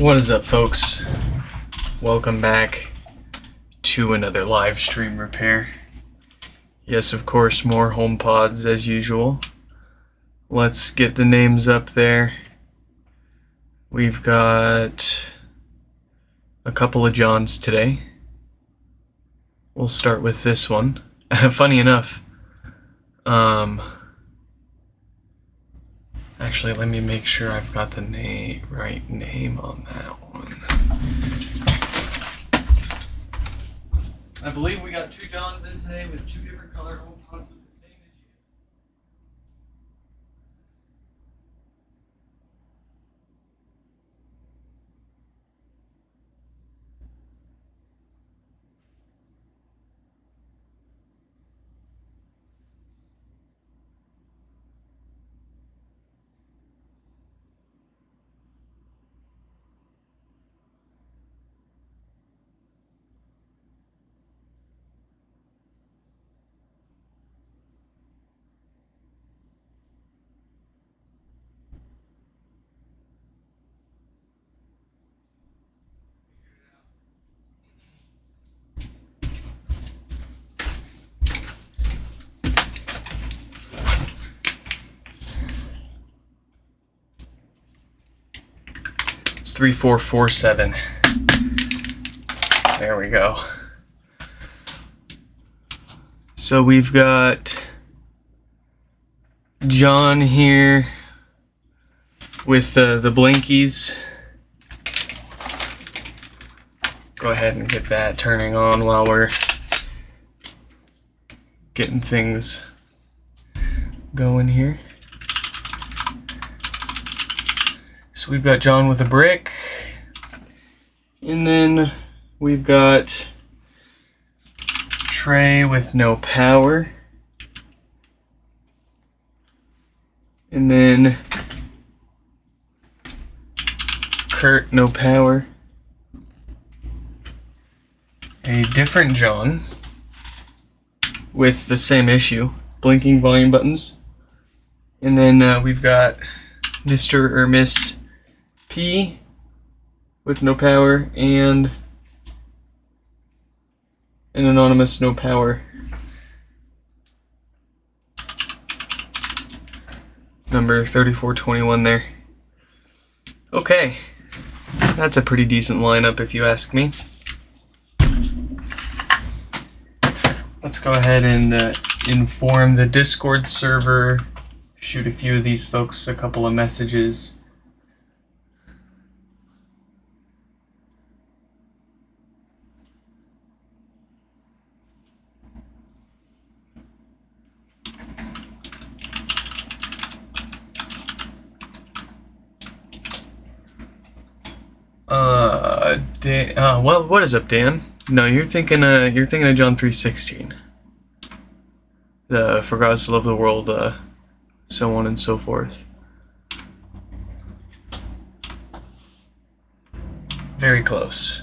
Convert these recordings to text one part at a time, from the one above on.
What is up, folks? Welcome back to another live stream repair. Yes, of course, more HomePods as usual. Let's get the names up there. We've got a couple of Johns today. We'll start with this one. Funny enough, actually, let me make sure I've got the right name on that one. I believe we got two Johns in today with two different color HomePods with the same issues. It's 3447. There we go. So we've got John here with the blinkies. Go ahead and get that turning on while we're getting things going here. So we've got John with a brick, and then we've got Trey with no power, and then Kurt, no power. A different John with the same issue, blinking volume buttons, and then we've got Mr. or Miss P with no power, and an anonymous no power. Number 3421 there. Okay, that's a pretty decent lineup if you ask me. Let's go ahead and inform the Discord server, shoot a few of these folks a couple of messages. Well, what is up, Dan? No, you're thinking of John 3:16. The for God so loved the world, so on and so forth. Very close.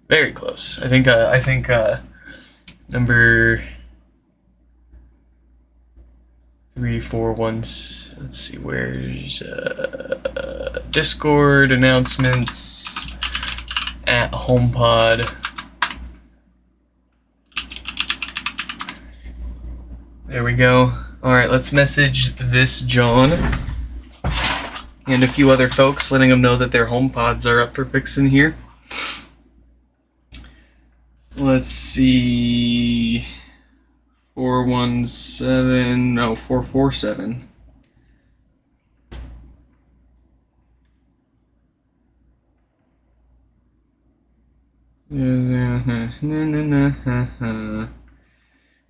Very close. I think number 341. Let's see, where's Discord announcements at HomePod. There we go. Alright, let's message this John and a few other folks, letting them know that their HomePods are up for fixing here. Let's see. 417, no, 447.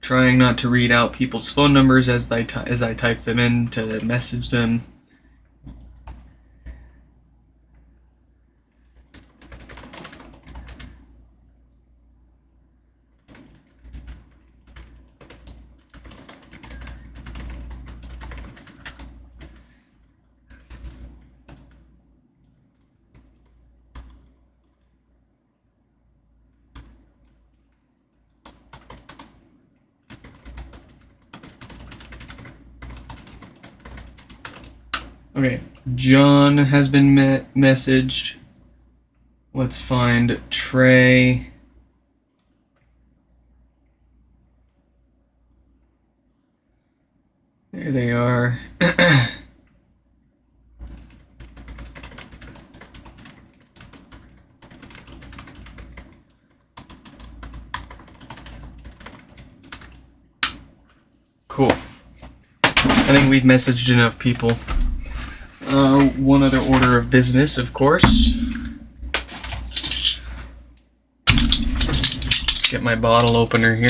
Trying not to read out people's phone numbers as I type them in to message them. Okay, John has been messaged. Let's find tray. There they are. Cool. I think we've messaged enough people. One other order of business, of course. Get my bottle opener here.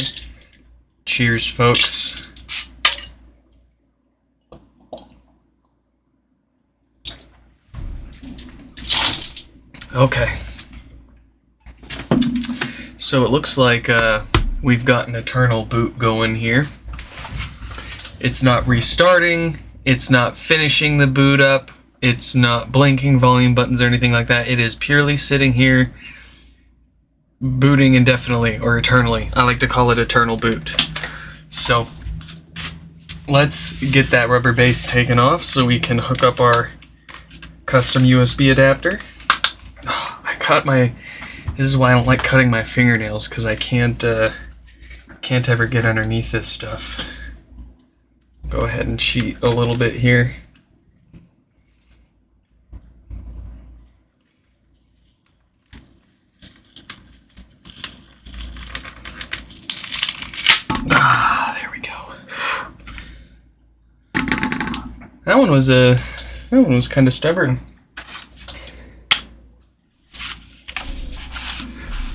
Cheers, folks. Okay. So it looks like we've got an eternal boot going here. It's not restarting, it's not finishing the boot up, it's not blinking volume buttons or anything like that. It is purely sitting here booting indefinitely or eternally. I like to call it eternal boot. So let's get that rubber base taken off so we can hook up our custom USB adapter. Oh, I cut my... This is why I don't like cutting my fingernails, because I can't ever get underneath this stuff. Go ahead and cheat a little bit here. There we go. That one was kind of stubborn.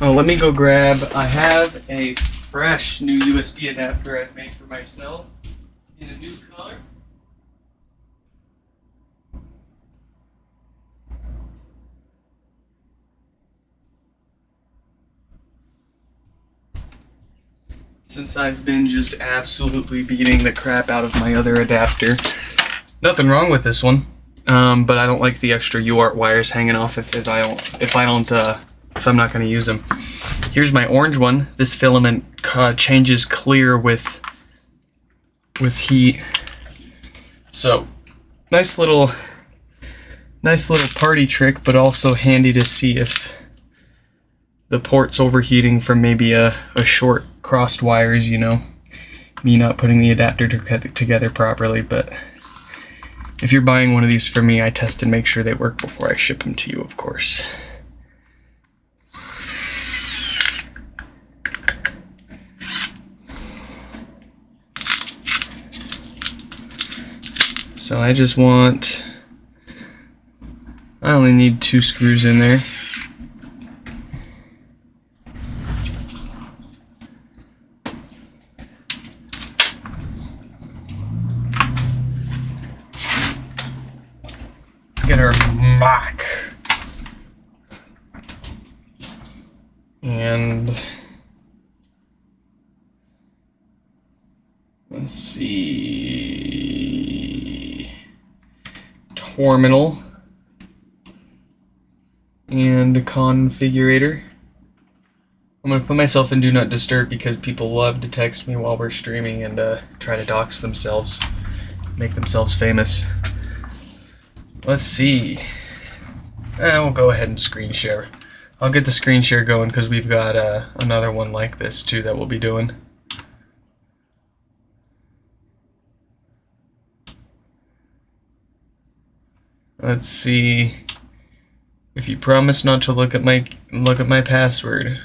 Oh, let me go grab. I have a fresh new USB adapter I've made for myself in a new color. Since I've been just absolutely beating the crap out of my other adapter. Nothing wrong with this one, but I don't like the extra UART wires hanging off if I'm not going to use them. Here's my orange one. This filament changes clear with heat. So nice little party trick, but also handy to see if the port's overheating from maybe a short crossed wires, you know, me not putting the adapter together properly. But if you're buying one of these from me, I test and make sure they work before I ship them to you, of course. So I only need 2 screws in there. Let's get our Mac. And let's see, terminal and configurator. I'm going to put myself in Do Not Disturb because people love to text me while we're streaming and try to dox themselves, make themselves famous. Let's see. We'll go ahead and screen share. I'll get the screen share going because we've got another one like this too that we'll be doing. Let's see. If you promise not to look at my password,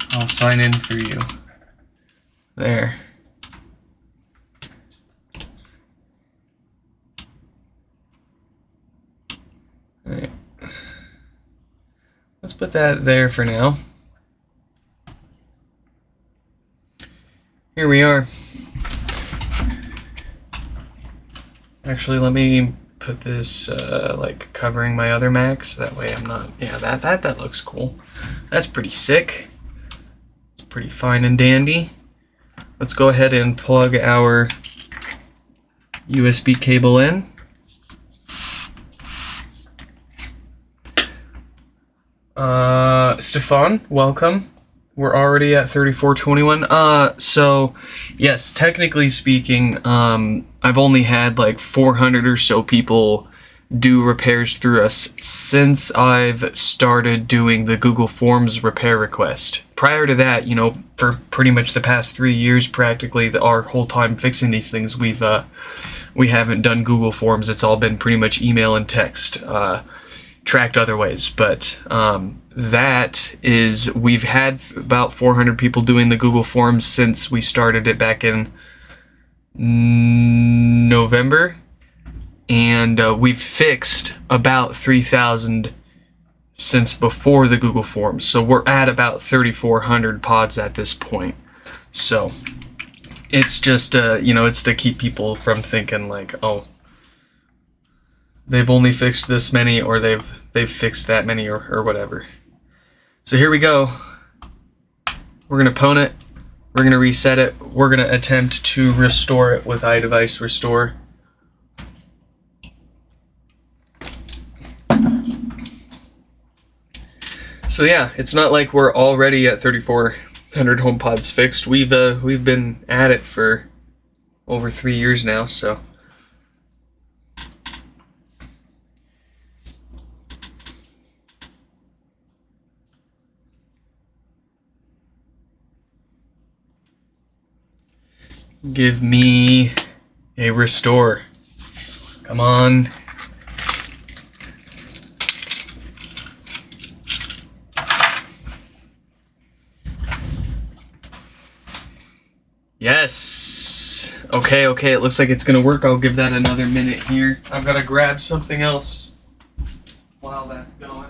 I'll sign in for you. There. All right. Let's put that there for now. Here we are. Actually, let me put this like covering my other Macs. That way I'm not, yeah, that looks cool. That's pretty sick. It's pretty fine and dandy. Let's go ahead and plug our USB cable in. Stefan, welcome. We're already at 3421. So yes, technically speaking, I've only had like 400 or so people do repairs through us since I've started doing the Google Forms repair request. Prior to that, you know, for pretty much the past 3 years, practically our whole time fixing these things, we haven't done Google Forms. It's all been pretty much email and text, tracked other ways. But that is, we've had about 400 people doing the Google Forms since we started it back in November. And we've fixed about 3,000 since before the Google Forms. So we're at about 3,400 pods at this point. So it's just, you know, it's to keep people from thinking like, oh, they've only fixed this many, or they've fixed that many, or whatever. So here we go. We're going to pwn it. We're going to reset it. We're going to attempt to restore it with iDevice Restore. So yeah, it's not like we're already at 3,400 HomePods fixed. We've been at it for over 3 years now, so. Give me a restore. Come on. Yes. Okay, it looks like it's gonna work. I'll give that another minute here. I've gotta grab something else while that's going.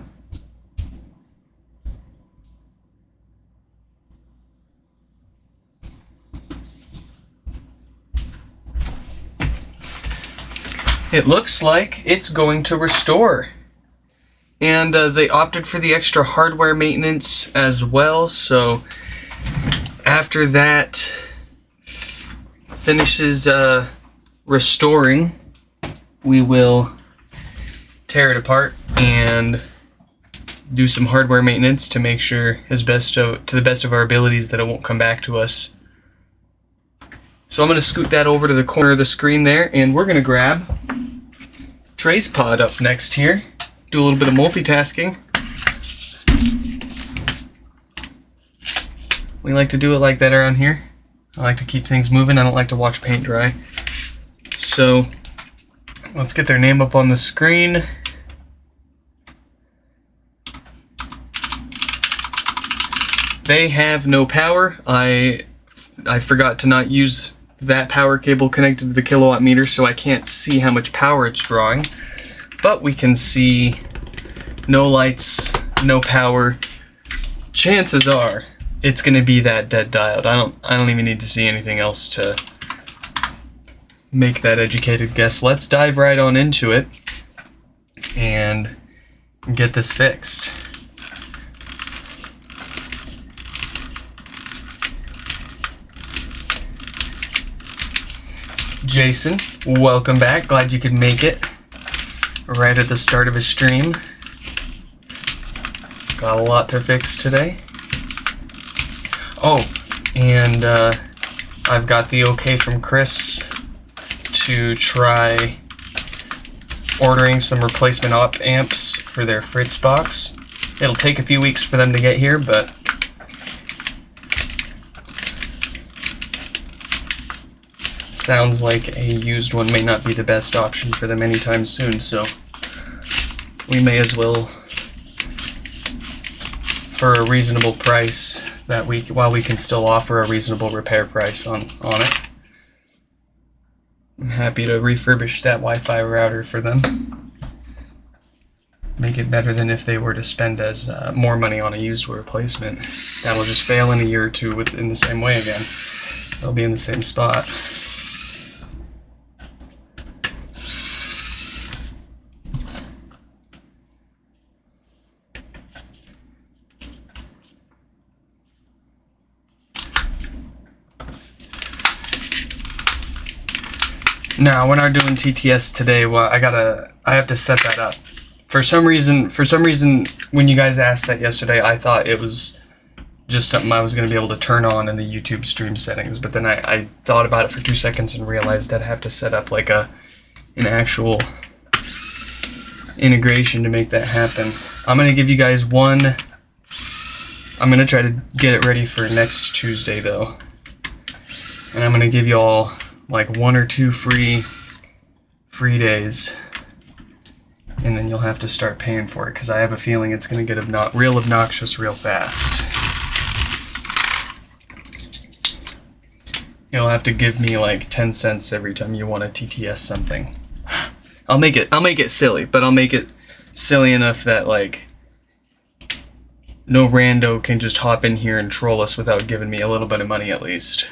It looks like it's going to restore. And they opted for the extra hardware maintenance as well, so after that finishes restoring, we will tear it apart and do some hardware maintenance to make sure to the best of our abilities that it won't come back to us. So I'm going to scoot that over to the corner of the screen there, and we're going to grab Trey's pod up next here. Do a little bit of multitasking. We like to do it like that around here. I like to keep things moving. I don't like to watch paint dry. So let's get their name up on the screen. They have no power. I forgot to not use that power cable connected to the kilowatt meter, so I can't see how much power it's drawing. But we can see no lights, no power. Chances are it's going to be that dead diode. I don't even need to see anything else to make that educated guess. Let's dive right on into it and get this fixed. Jason, welcome back. Glad you could make it right at the start of a stream. Got a lot to fix today. Oh, and I've got the okay from Chris to try ordering some replacement op amps for their Fritz box. It'll take a few weeks for them to get here, but sounds like a used one may not be the best option for them anytime soon, so we may as well, for a reasonable price, while we can still offer a reasonable repair price on it. I'm happy to refurbish that Wi-Fi router for them. Make it better than if they were to spend more money on a used replacement. That'll just fail in a year or two in the same way again. They'll be in the same spot. No, we're not doing TTS today. Well, I have to set that up. For some reason, when you guys asked that yesterday, I thought it was just something I was going to be able to turn on in the YouTube stream settings. But then I thought about it for 2 seconds and realized I'd have to set up like an actual integration to make that happen. I'm gonna give you guys one. I'm gonna try to get it ready for next Tuesday though, and I'm gonna give you all like 1 or 2 free days, and then you'll have to start paying for it because I have a feeling it's gonna get real obnoxious real fast. You'll have to give me like 10 cents every time you want to TTS something. I'll make it silly, but I'll make it silly enough that like no rando can just hop in here and troll us without giving me a little bit of money at least.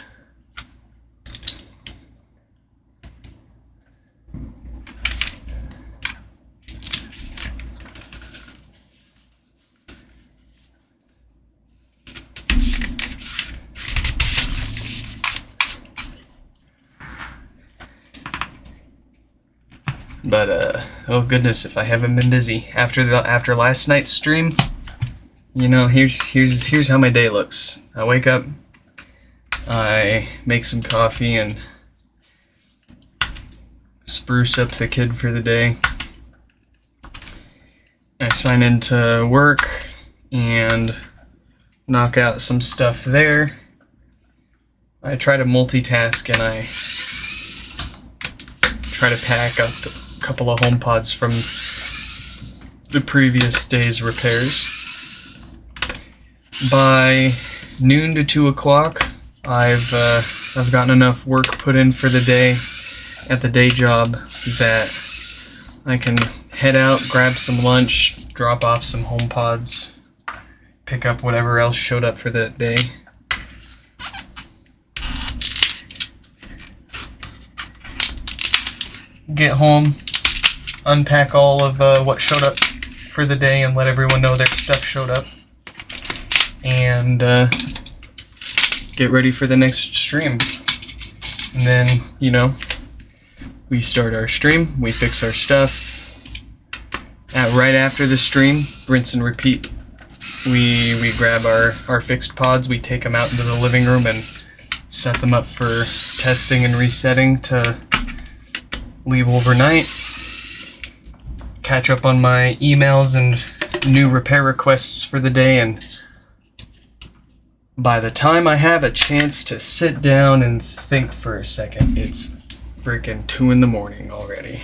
But oh goodness, if I haven't been busy after last night's stream, you know, here's how my day looks. I wake up, I make some coffee and spruce up the kid for the day. I sign into work and knock out some stuff there. I try to multitask and I try to pack up a couple of HomePods from the previous day's repairs. By noon to 2 o'clock, I've gotten enough work put in for the day at the day job that I can head out, grab some lunch, drop off some HomePods, pick up whatever else showed up for that day. Get home, unpack all of what showed up for the day and let everyone know their stuff showed up. And get ready for the next stream. And then, you know, we start our stream, we fix our stuff. Right after the stream, rinse and repeat. We grab our fixed pods, we take them out into the living room and set them up for testing and resetting to leave overnight. Catch up on my emails and new repair requests for the day, and by the time I have a chance to sit down and think for a second, it's freaking 2 in the morning already.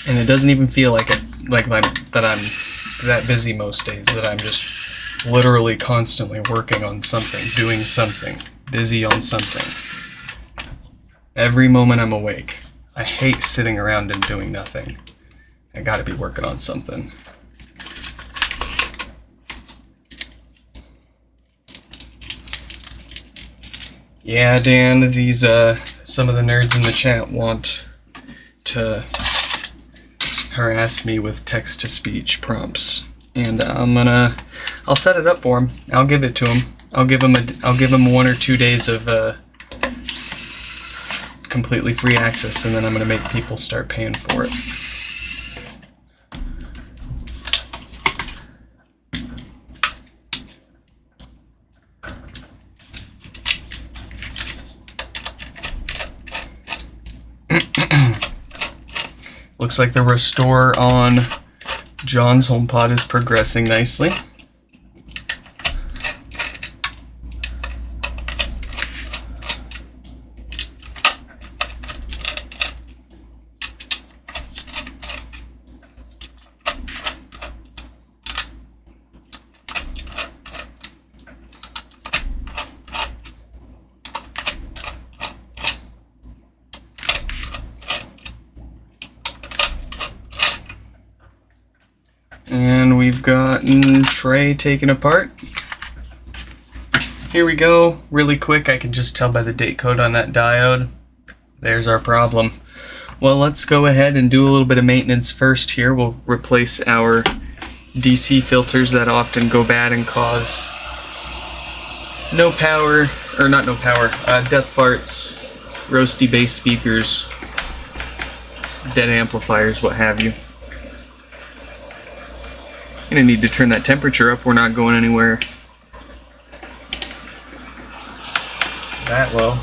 And it doesn't even feel like that I'm that busy most days, that I'm just literally constantly working on something, doing something, busy on something. Every moment I'm awake. I hate sitting around and doing nothing. I gotta be working on something. Yeah, Dan, these some of the nerds in the chat want to harass me with text-to-speech prompts, and I'll set it up for them. I'll give it to them. I'll give them 1 or 2 days of completely free access, and then I'm gonna make people start paying for it. Looks like the restore on John's HomePod is progressing nicely. And we've gotten tray taken apart. Here we go, really quick. I can just tell by the date code on that diode. There's our problem. Well, let's go ahead and do a little bit of maintenance first here. We'll replace our DC filters that often go bad and cause death farts, roasty bass speakers, dead amplifiers, what have you. Gonna need to turn that temperature up. We're not going anywhere that low.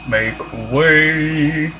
Make way.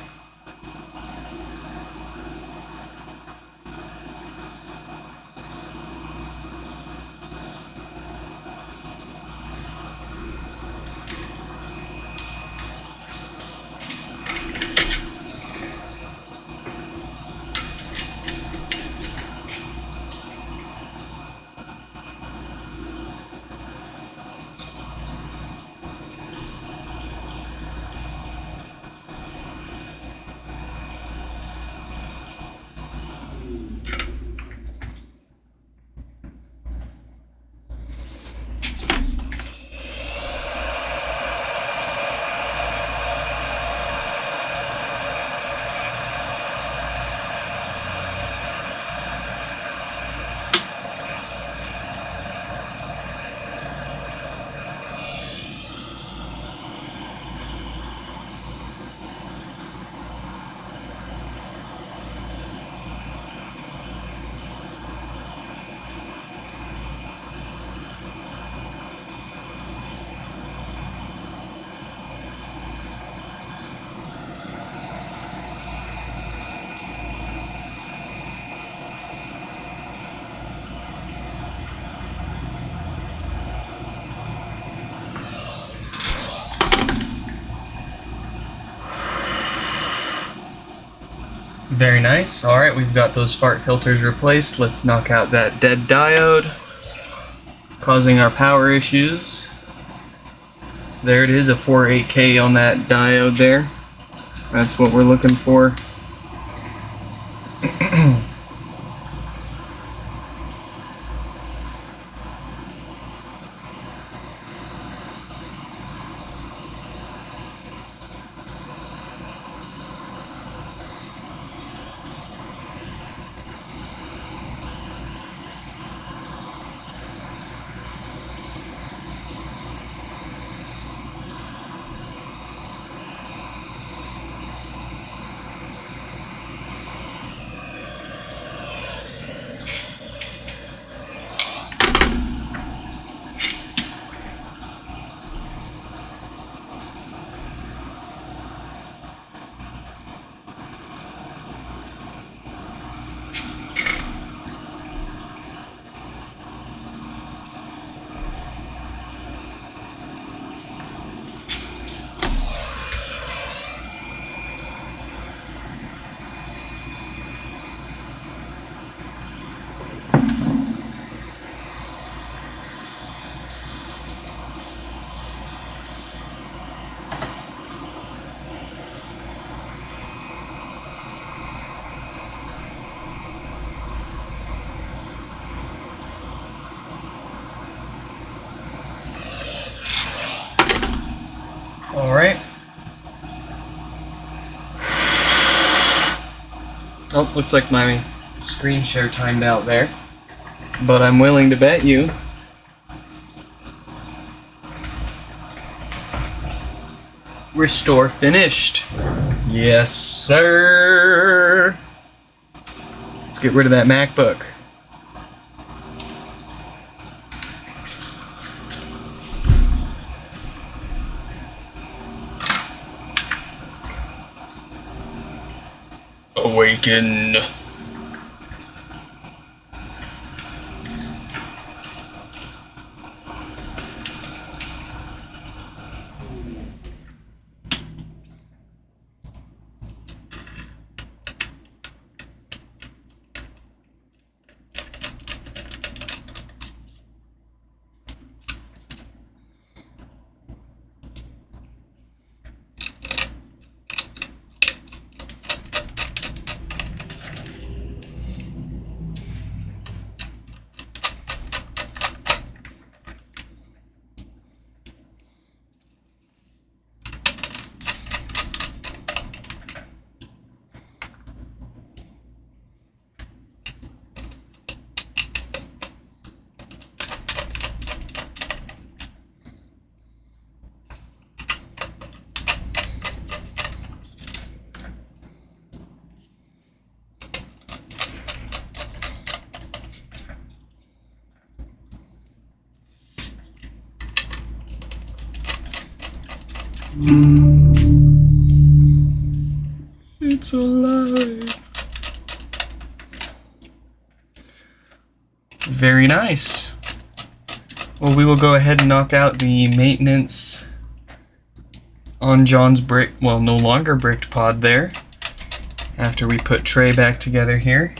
Very nice. Alright, we've got those fart filters replaced. Let's knock out that dead diode, causing our power issues. There it is, a 48K on that diode there. That's what we're looking for. Alright. Oh, looks like my screen share timed out there. But I'm willing to bet you restore finished. Yes, sir. Let's get rid of that MacBook. Awaken. It's alive. Very nice. Well, we will go ahead and knock out the maintenance on John's brick, well, no longer bricked pod there, after we put Trey back together here.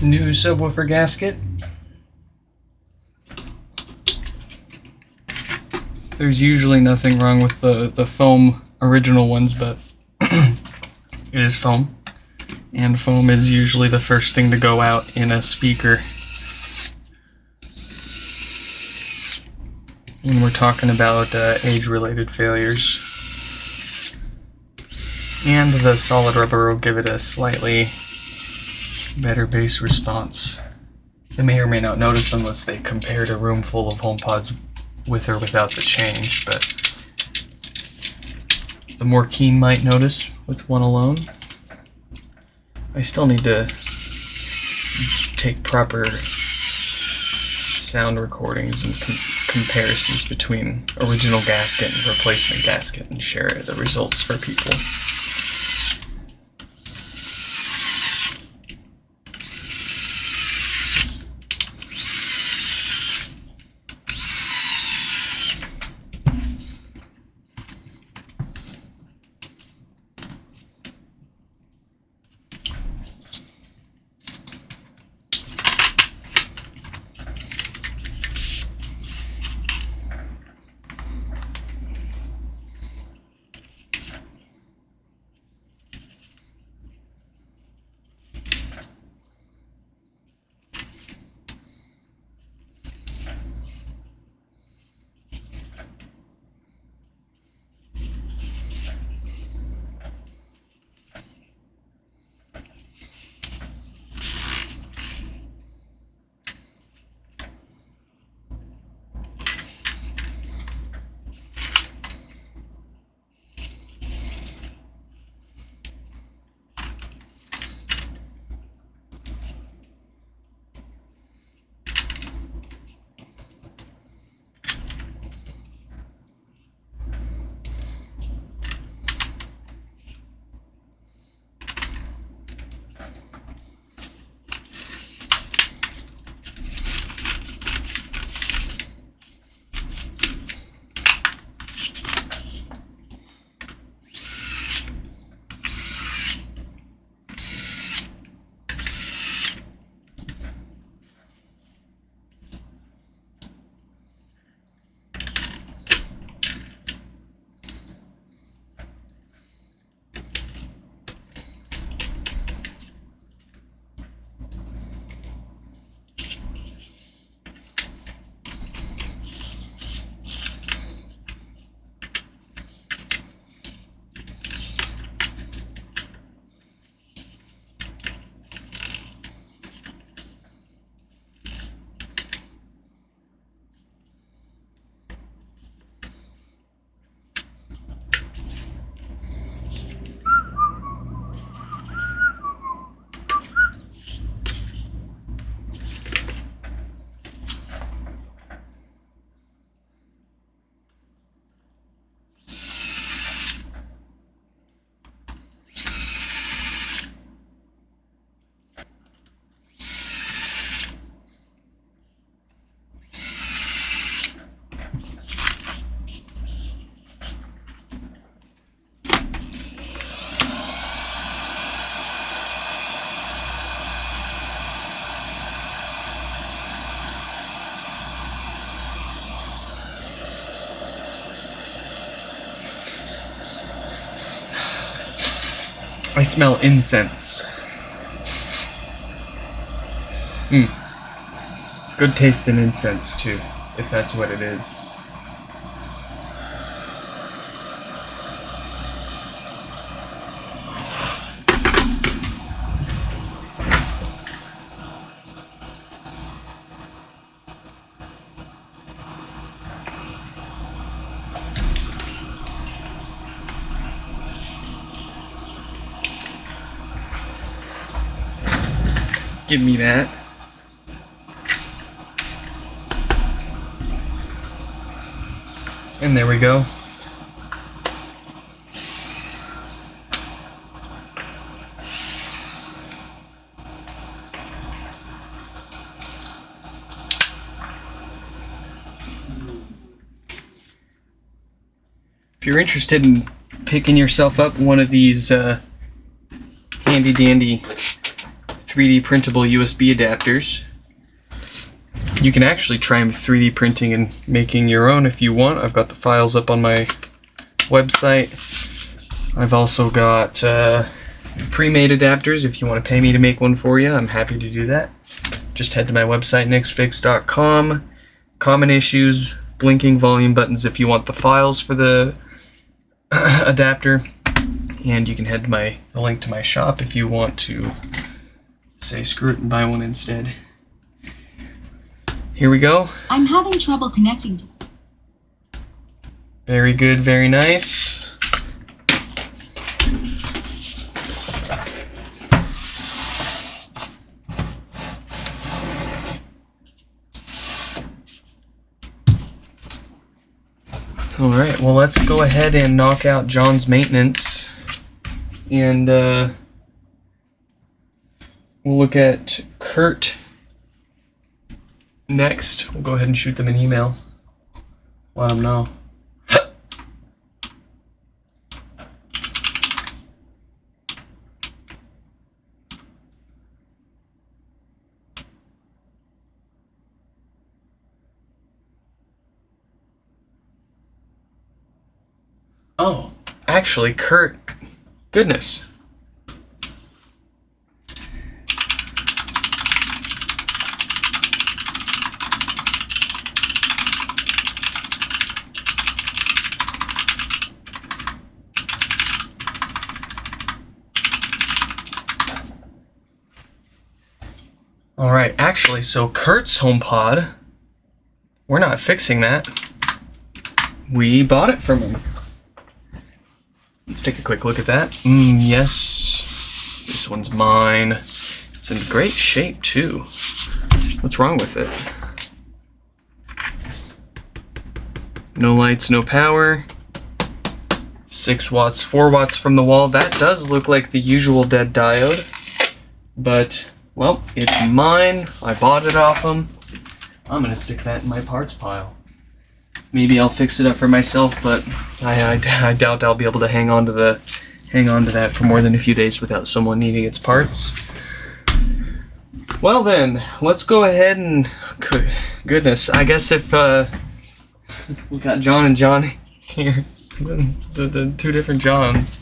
New subwoofer gasket. There's usually nothing wrong with the foam original ones, but it is foam. And foam is usually the first thing to go out in a speaker when we're talking about age-related failures. And the solid rubber will give it a slightly better bass response. They may or may not notice unless they compared a room full of HomePods with or without the change, but the more keen might notice with one alone. I still need to take proper sound recordings and comparisons between original gasket and replacement gasket and share the results for people. I smell incense. Good taste in incense, too, if that's what it is. Give me that. And there we go. If you're interested in picking yourself up one of these handy dandy 3D printable USB adapters, you can actually try 3D printing and making your own if you want. I've got the files up on my website. I've also got pre-made adapters. If you want to pay me to make one for you, I'm happy to do that. Just head to my website, nixfix.com. Common issues, blinking volume buttons if you want the files for the adapter. And you can head to the link to my shop if you want to say screw it and buy one instead. Here we go. I'm having trouble connecting to... Very good, very nice. Alright, well let's go ahead and knock out John's maintenance. And we'll look at Kurt next. We'll go ahead and shoot them an email. Let them know. Oh, actually, Kurt, goodness. Alright, actually, so Kurt's HomePod, we're not fixing that. We bought it from him. Let's take a quick look at that. Yes. This one's mine. It's in great shape, too. What's wrong with it? No lights, no power. 6 watts, 4 watts from the wall. That does look like the usual dead diode. But, well, it's mine. I bought it off him. I'm gonna stick that in my parts pile. Maybe I'll fix it up for myself, but I doubt I'll be able to hang on to that for more than a few days without someone needing its parts. Well then, let's go ahead and goodness, I guess if we got John and John here, the two different Johns.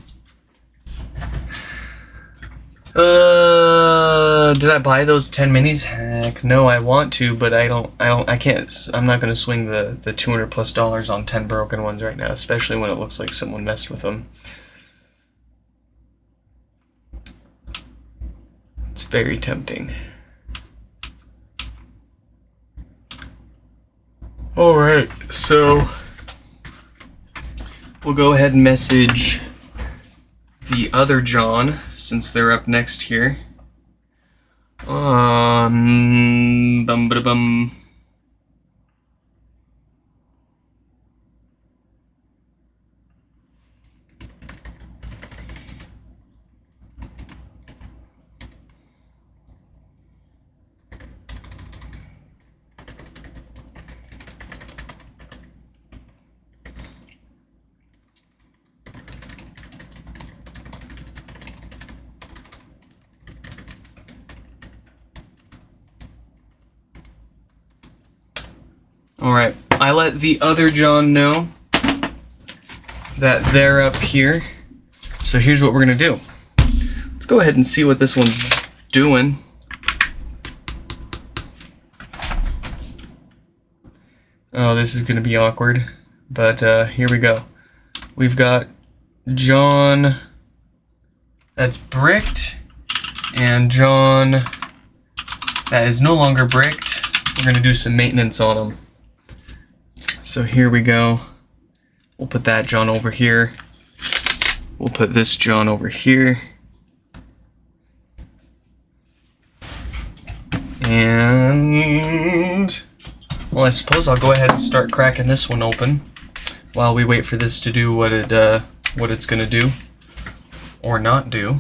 Did I buy those 10 minis? Heck no, I want to, but I can't. I'm not gonna swing the $200+ on 10 broken ones right now, especially when it looks like someone messed with them. It's very tempting. Alright, so we'll go ahead and message the other John, since they're up next here. Bum ba bum. Alright, I let the other John know that they're up here. So here's what we're gonna do. go ahead and see what this one's doing. Oh, this is going to be awkward, but here we go. We've got John that's bricked, and John that is no longer bricked. We're going to do some maintenance on him. So here we go. We'll put that John over here. We'll put this John over here. And, well, I suppose I'll go ahead and start cracking this one open while we wait for this to do what it's going to do or not do.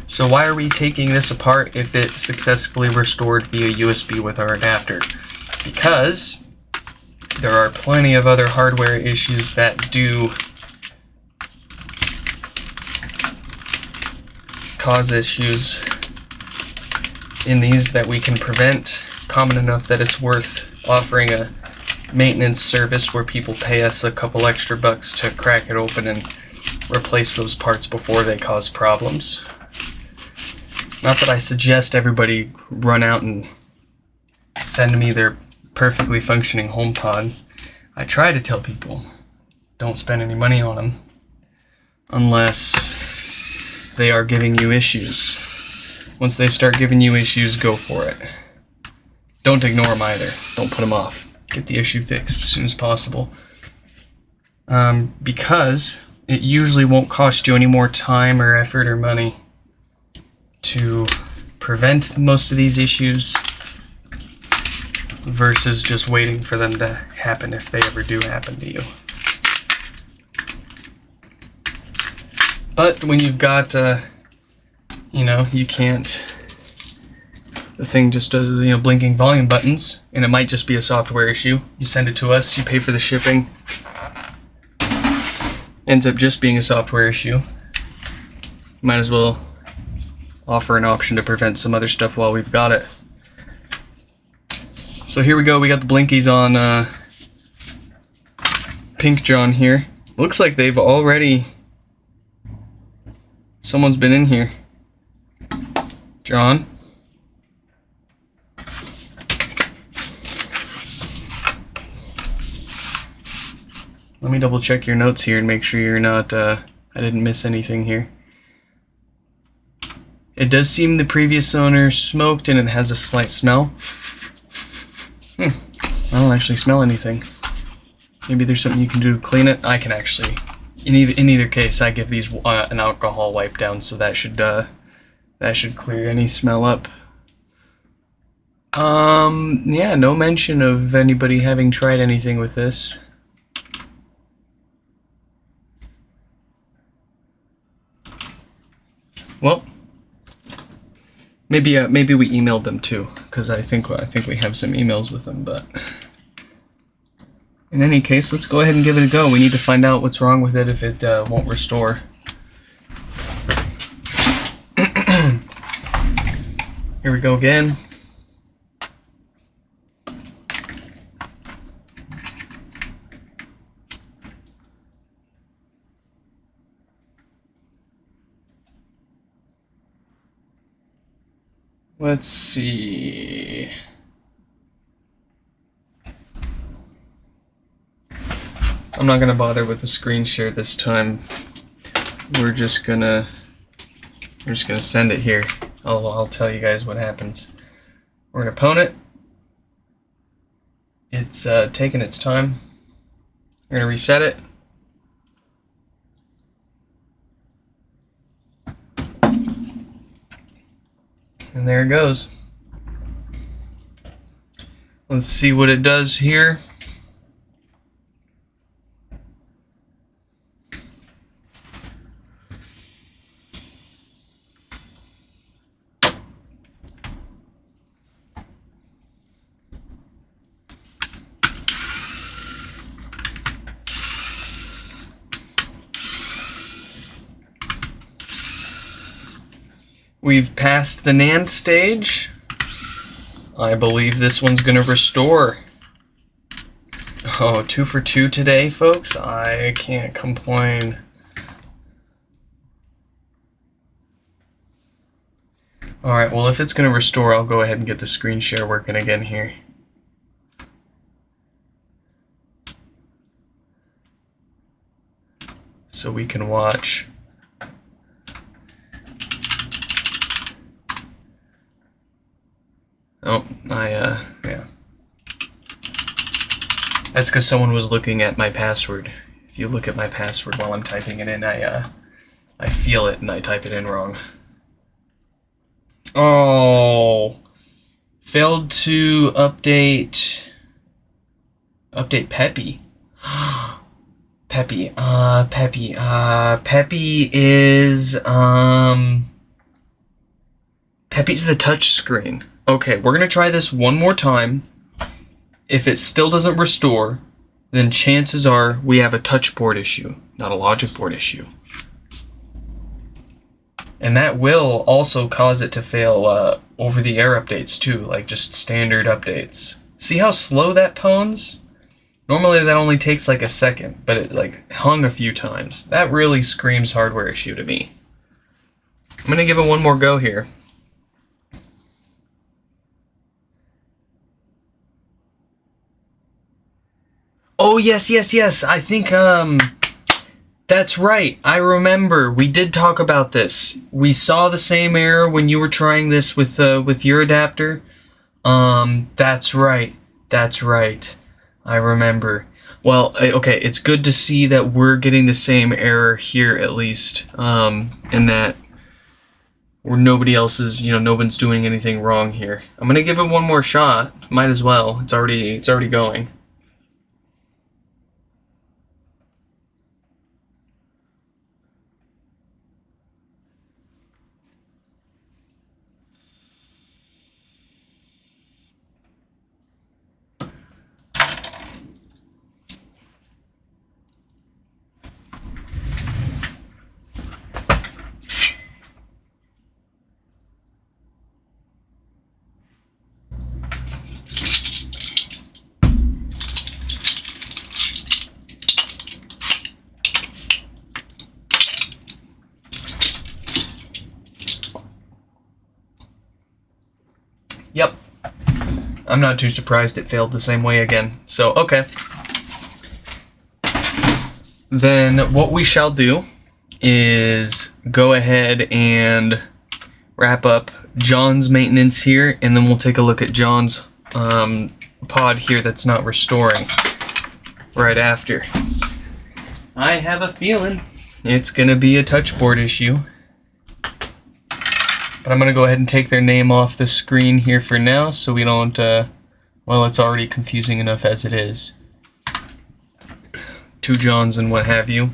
So why are we taking this apart if it successfully restored via USB with our adapter? Because there are plenty of other hardware issues that do cause issues in these that we can prevent, common enough that it's worth offering a maintenance service where people pay us a couple extra bucks to crack it open and replace those parts before they cause problems. Not that I suggest everybody run out and send me their perfectly functioning HomePod. I try to tell people, don't spend any money on them unless they are giving you issues. Once they start giving you issues, go for it. Don't ignore them either. Don't put them off. Get the issue fixed as soon as possible. Because it usually won't cost you any more time or effort or money to prevent most of these issues versus just waiting for them to happen if they ever do happen to you. But when you've got, you can't, the thing just does, blinking volume buttons, and it might just be a software issue. You send it to us, you pay for the shipping. Ends up just being a software issue. Might as well offer an option to prevent some other stuff while we've got it. So here we go, we got the blinkies on Pink John here. Looks like they've already, someone's been in here. John? Let me double check your notes here and make sure you're not, I didn't miss anything here. It does seem the previous owner smoked and it has a slight smell. I don't actually smell anything. Maybe there's something you can do to clean it. I can actually, in either case, I give these an alcohol wipe down, so that should clear any smell up. Yeah, no mention of anybody having tried anything with this. Well, maybe we emailed them too, because I think we have some emails with them. But in any case, let's go ahead and give it a go. We need to find out what's wrong with it if it won't restore. Here we go again. Let's see. I'm not gonna bother with the screen share this time. We're just gonna send it here. I'll tell you guys what happens. We're gonna pwn it. It's taking its time. We're gonna reset it. And there it goes. Let's see what it does here. We've passed the NAND stage. I believe this one's gonna restore. Oh, 2 for 2 today, folks. I can't complain. Alright, well if it's going to restore, I'll go ahead and get the screen share working again here. So we can watch. Oh, yeah. That's because someone was looking at my password. If you look at my password while I'm typing it in, I feel it and I type it in wrong. Oh, failed to update Peppy. Peppy is Peppy's the touch screen. Okay, we're gonna try this one more time. If it still doesn't restore, then chances are we have a touch board issue, not a logic board issue. And that will also cause it to fail over-the-air updates too, like just standard updates. See how slow that pones? Normally that only takes like a second, but it like hung a few times. That really screams hardware issue to me. I'm gonna give it one more go here. Oh, yes. I think, that's right. I remember. We did talk about this. We saw the same error when you were trying this with your adapter. That's right. I remember. Well, okay, it's good to see that we're getting the same error here at least. And that where nobody else is, no one's doing anything wrong here. I'm gonna give it one more shot. Might as well. It's already going. Yep. I'm not too surprised it failed the same way again. So, okay. Then what we shall do is go ahead and wrap up John's maintenance here, and then we'll take a look at John's pod here that's not restoring right after. I have a feeling it's going to be a touch board issue. But I'm going to go ahead and take their name off the screen here for now so we don't, well, it's already confusing enough as it is. Two Johns and what have you.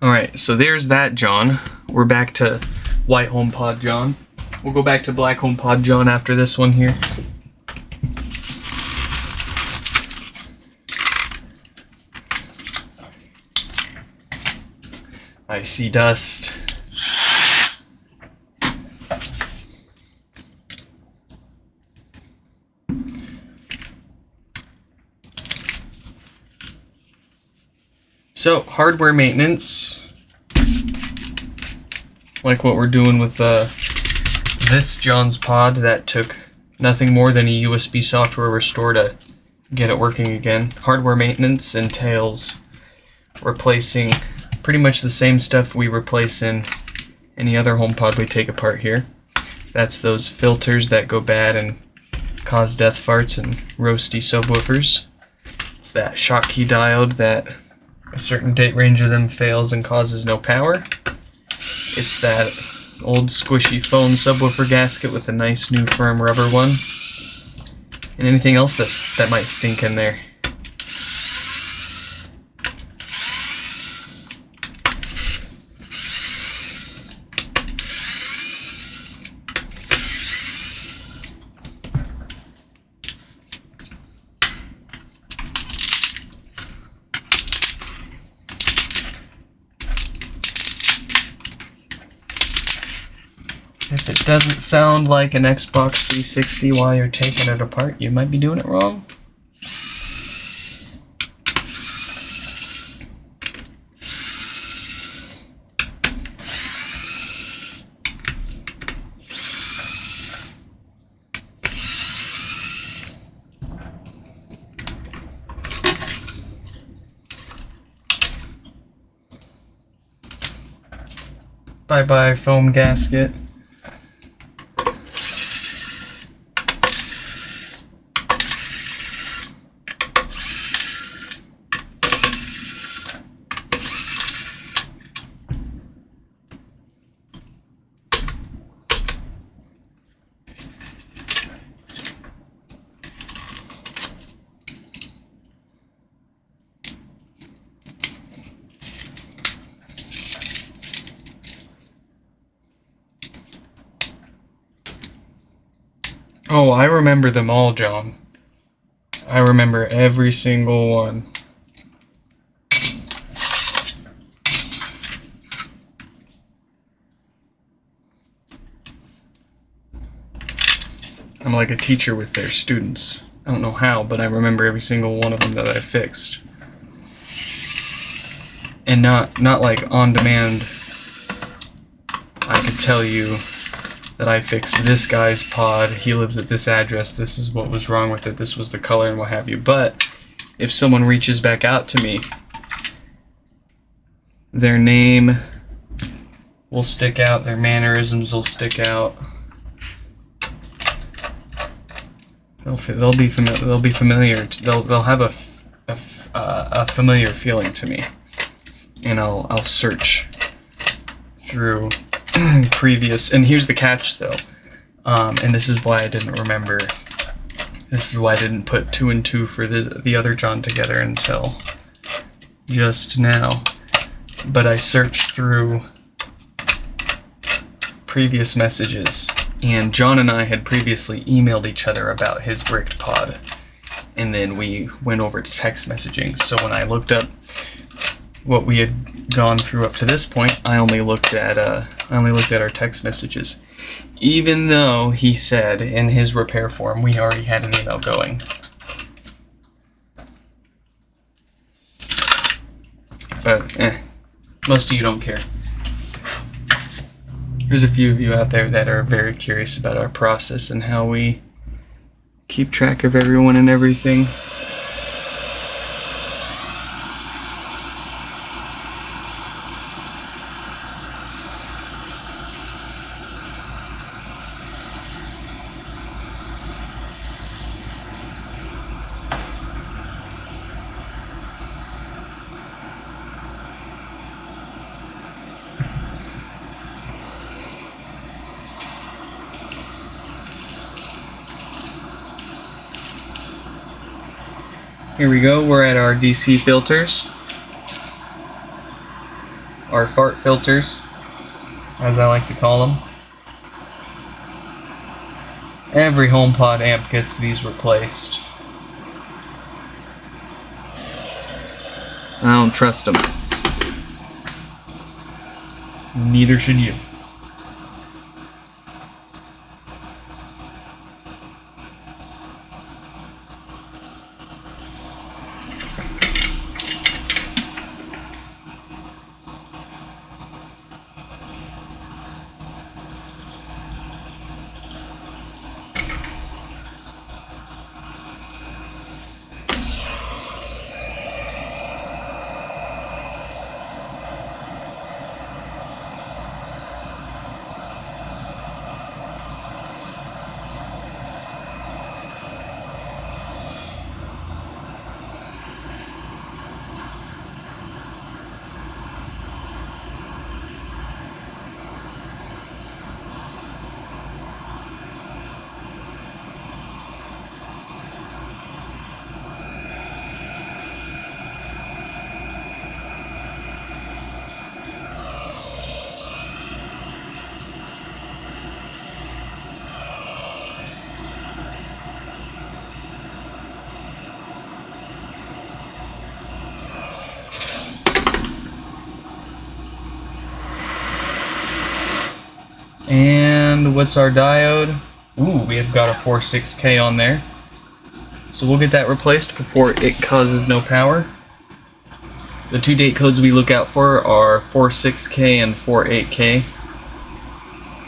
Alright, so there's that John. We're back to white HomePod John. We'll go back to black HomePod John after this one here. I see dust. So, hardware maintenance, like what we're doing with this John's pod, that took nothing more than a USB software restore to get it working again. Hardware maintenance entails replacing pretty much the same stuff we replace in any other HomePod we take apart here. That's those filters that go bad and cause death farts and roasty subwoofers. It's that shock key diode that a certain date range of them fails and causes no power. It's that old squishy foam subwoofer gasket with a nice new firm rubber one. And anything else that might stink in there. If it doesn't sound like an Xbox 360 while you're taking it apart, you might be doing it wrong. Bye-bye, foam gasket. Oh, I remember them all, John. I remember every single one. I'm like a teacher with their students. I don't know how, but I remember every single one of them that I fixed. And not like on demand. I could tell you that I fixed this guy's pod, he lives at this address, this is what was wrong with it, this was the color and what have you. But if someone reaches back out to me, their name will stick out, their mannerisms will stick out. They'll be familiar. They'll have a familiar feeling to me, and I'll search through previous. And here's the catch, though, and this is why I didn't remember. This is why I didn't put 2 and 2 for the other John together until just now. But I searched through previous messages. And John and I had previously emailed each other about his bricked pod, and then we went over to text messaging. So when I looked up what we had gone through up to this point, I only looked at our text messages, even though he said in his repair form we already had an email going. But most of you don't care. There's a few of you out there that are very curious about our process and how we keep track of everyone and everything. Here we go, we're at our DC filters. Our fart filters, as I like to call them. Every HomePod amp gets these replaced. I don't trust them. Neither should you. And what's our diode? Ooh, we have got a 46K on there. So we'll get that replaced before it causes no power. The 2 date codes we look out for are 46K and 48K.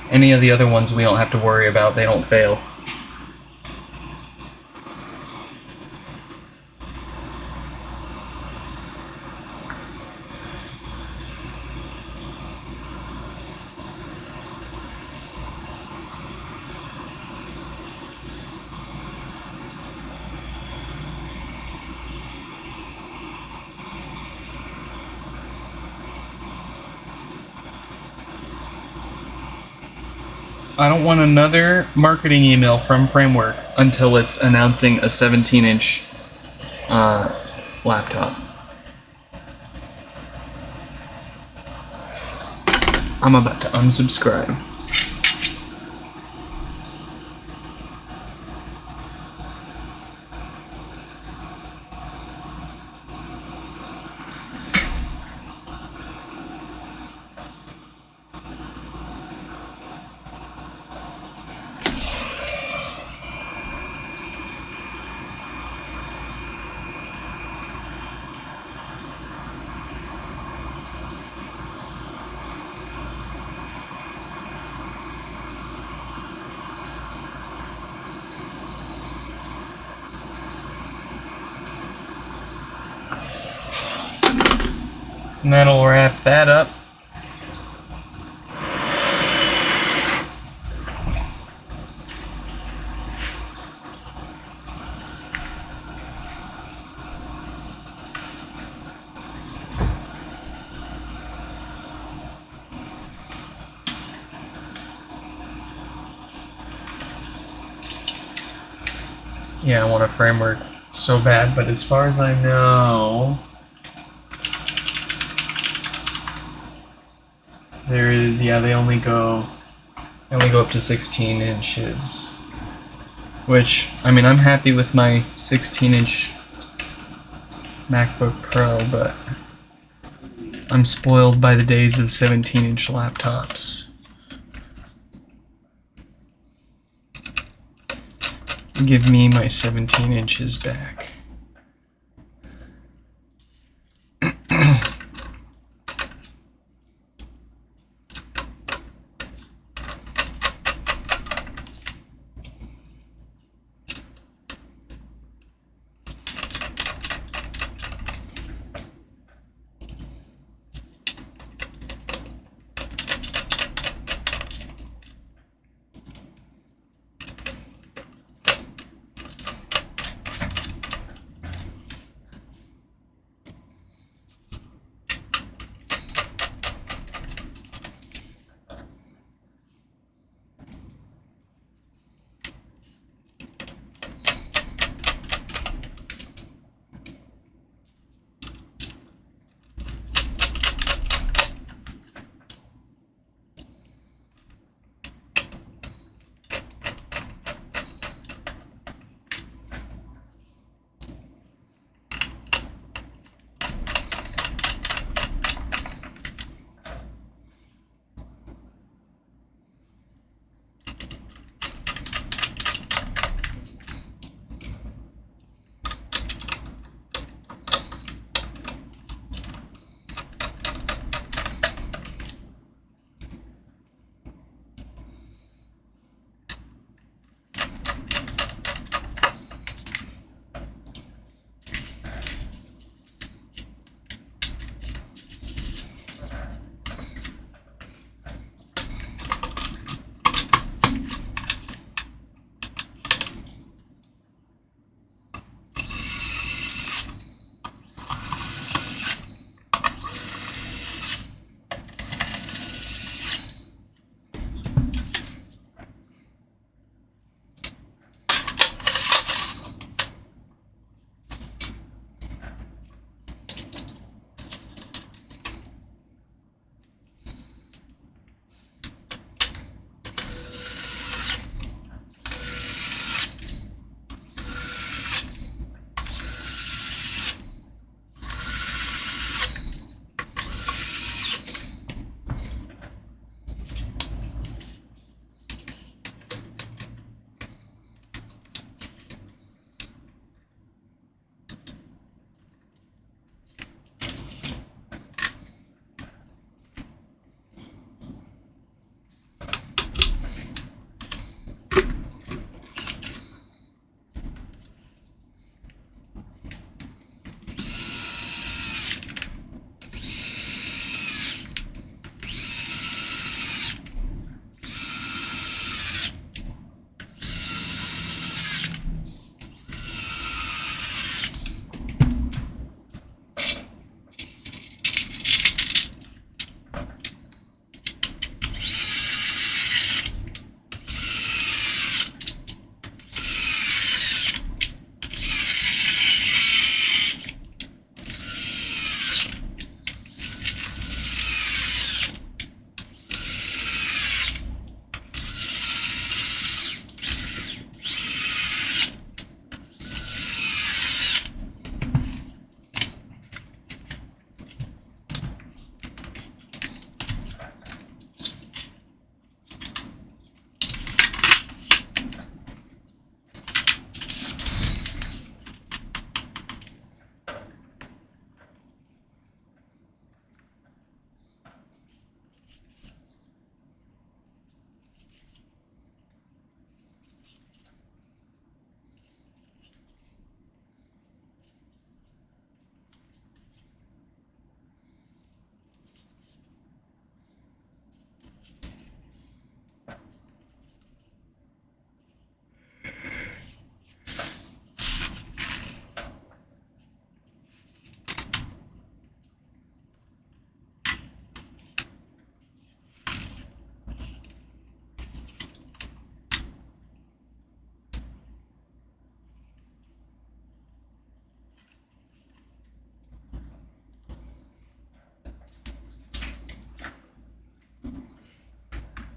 Any of the other ones we don't have to worry about, they don't fail. I don't want another marketing email from Framework until it's announcing a 17-inch laptop. I'm about to unsubscribe. And that'll wrap that up. Yeah, I want a Framework so bad, but as far as I know, they only go up to 16 inches. Which, I mean, I'm happy with my 16-inch MacBook Pro, but I'm spoiled by the days of 17-inch laptops. Give me my 17 inches back.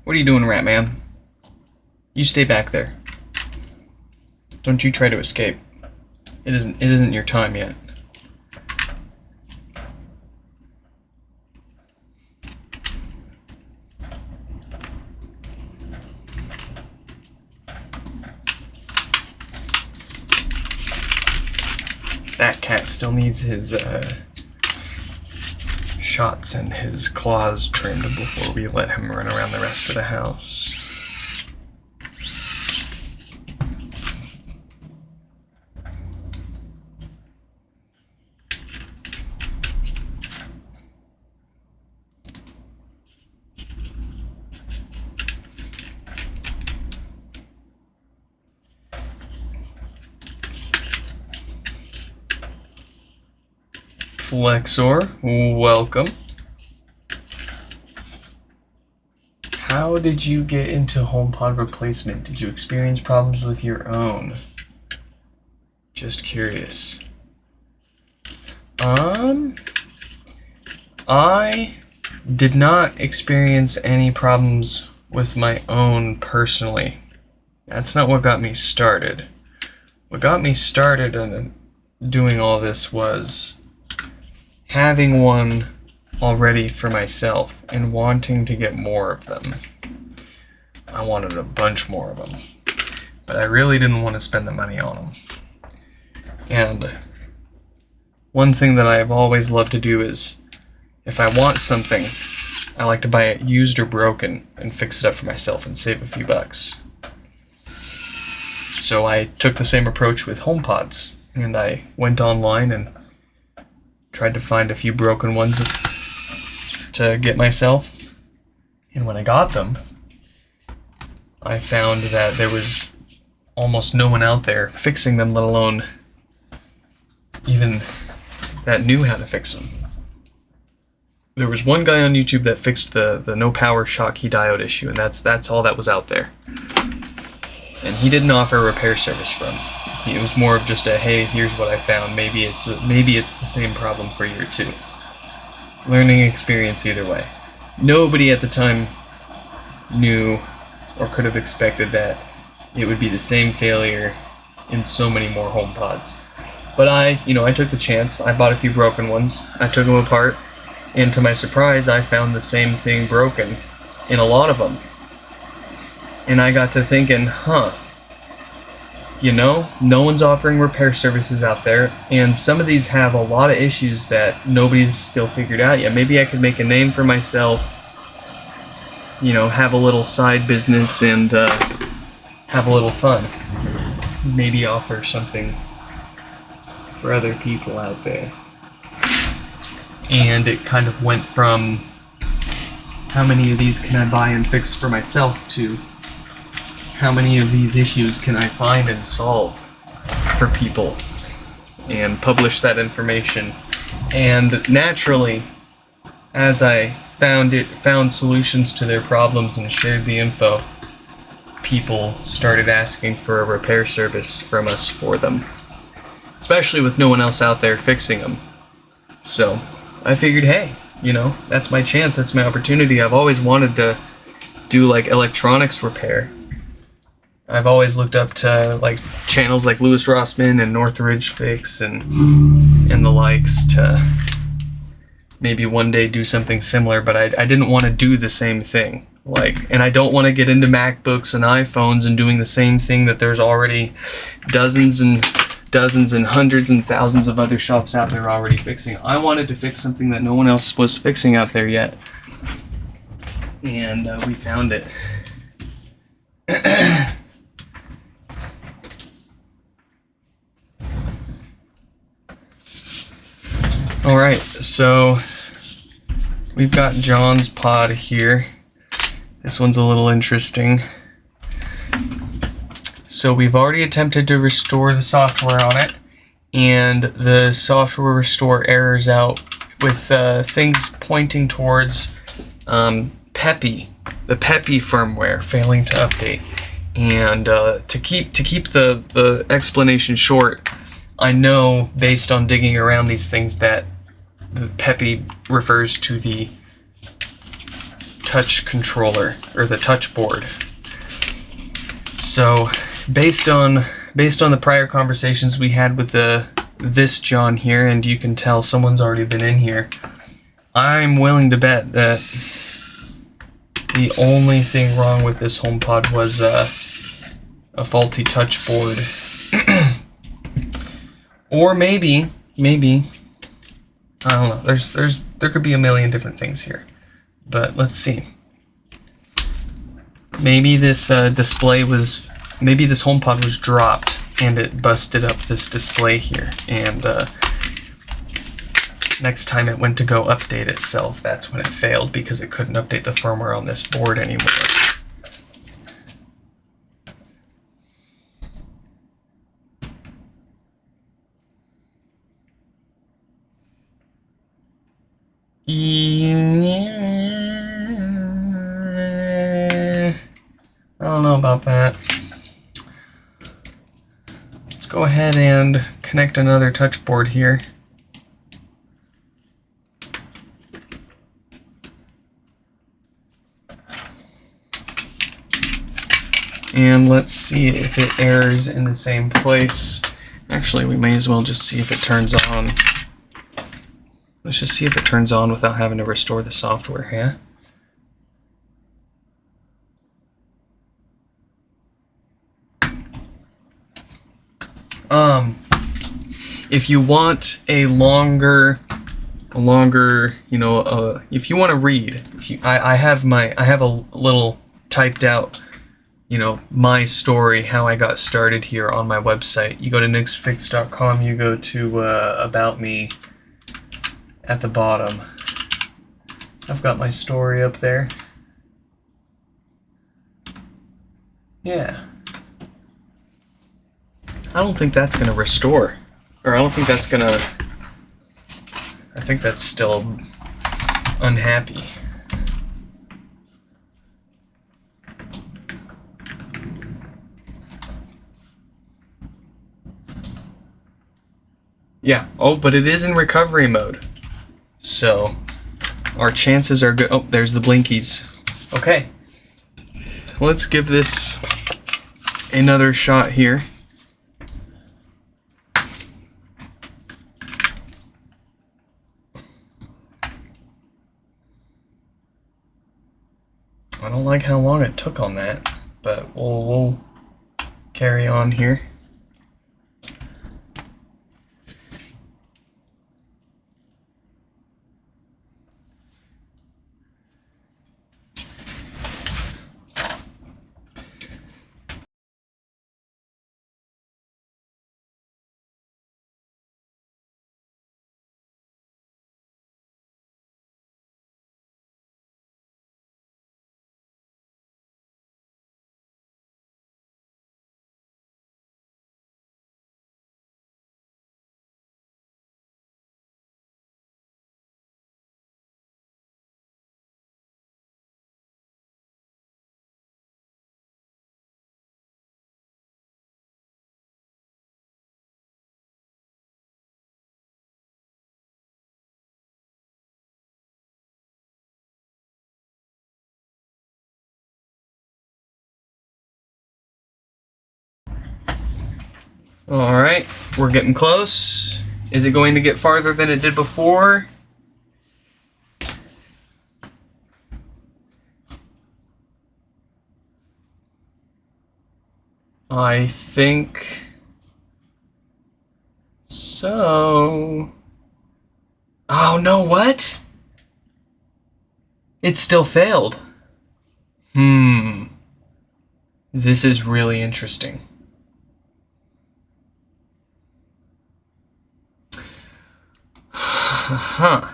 What are you doing, Ratman? You stay back there. Don't you try to escape. It isn't your time yet. That cat still needs his shots and his claws trimmed before we let him run around the rest of the house. Flexor, welcome. How did you get into HomePod replacement? Did you experience problems with your own? Just curious. I did not experience any problems with my own personally. That's not what got me started. What got me started on doing all this was having one already for myself and wanting to get more of them. I wanted a bunch more of them, but I really didn't want to spend the money on them. And one thing that I've always loved to do is, if I want something, I like to buy it used or broken and fix it up for myself and save a few bucks. So I took the same approach with HomePods, and I went online and tried to find a few broken ones to get myself. And when I got them, I found that there was almost no one out there fixing them, let alone even that knew how to fix them. There was one guy on YouTube that fixed the no power Schottky diode issue, and that's all that was out there. And he didn't offer a repair service for him. It was more of just a, hey, here's what I found. Maybe it's the same problem for you too. Learning experience either way. Nobody at the time knew or could have expected that it would be the same failure in so many more HomePods. But I took the chance. I bought a few broken ones. I took them apart, and to my surprise, I found the same thing broken in a lot of them. And I got to thinking, no one's offering repair services out there, and some of these have a lot of issues that nobody's still figured out yet. Maybe I could make a name for myself, have a little side business and have a little fun. Maybe offer something for other people out there. And it kind of went from how many of these can I buy and fix for myself to how many of these issues can I find and solve for people and publish that information. And naturally, as I found solutions to their problems and shared the info, people started asking for a repair service from us for them, especially with no one else out there fixing them. So I figured, hey, that's my chance, that's my opportunity. I've always wanted to do like electronics repair. I've always looked up to like channels like Lewis Rossman and Northridge Fix and the likes to maybe one day do something similar, but I didn't want to do the same thing. And I don't want to get into MacBooks and iPhones and doing the same thing that there's already dozens and hundreds and thousands of other shops out there already fixing. I wanted to fix something that no one else was fixing out there yet. And we found it. Alright, so we've got John's pod here. This one's a little interesting. So we've already attempted to restore the software on it, and the software restore errors out with things pointing towards Peppy, the Peppy firmware failing to update. And to keep the explanation short, I know based on digging around these things that the Peppy refers to the touch controller, or the touch board. So based on the prior conversations we had with this John here, and you can tell someone's already been in here, I'm willing to bet that the only thing wrong with this HomePod was a faulty touch board. Or maybe, I don't know, there could be a million different things here. But let's see. Maybe this maybe this HomePod was dropped and it busted up this display here. And next time it went to go update itself, that's when it failed, because it couldn't update the firmware on this board anymore. I don't know about that. Let's go ahead and connect another touch board here. And let's see if it errors in the same place. Actually, we may as well just see if it turns on. Let's just see if it turns on without having to restore the software, yeah? If you want a longer, you know, if you want to read, I have a little typed out, you know, my story, how I got started here on my website. You go to nixfix.com, you go to About Me at the bottom. I've got my story up there. Yeah. I don't think that's going to restore. Or I don't think that's going to... I think that's still unhappy. Yeah. Oh, but it is in recovery mode. So our chances are good. Oh, there's the blinkies. Okay. Let's give this another shot here. I don't like how long it took on that, but we'll carry on here. Alright, we're getting close. Is it going to get farther than it did before? I think so. Oh no, what? It still failed. This is really interesting. Huh.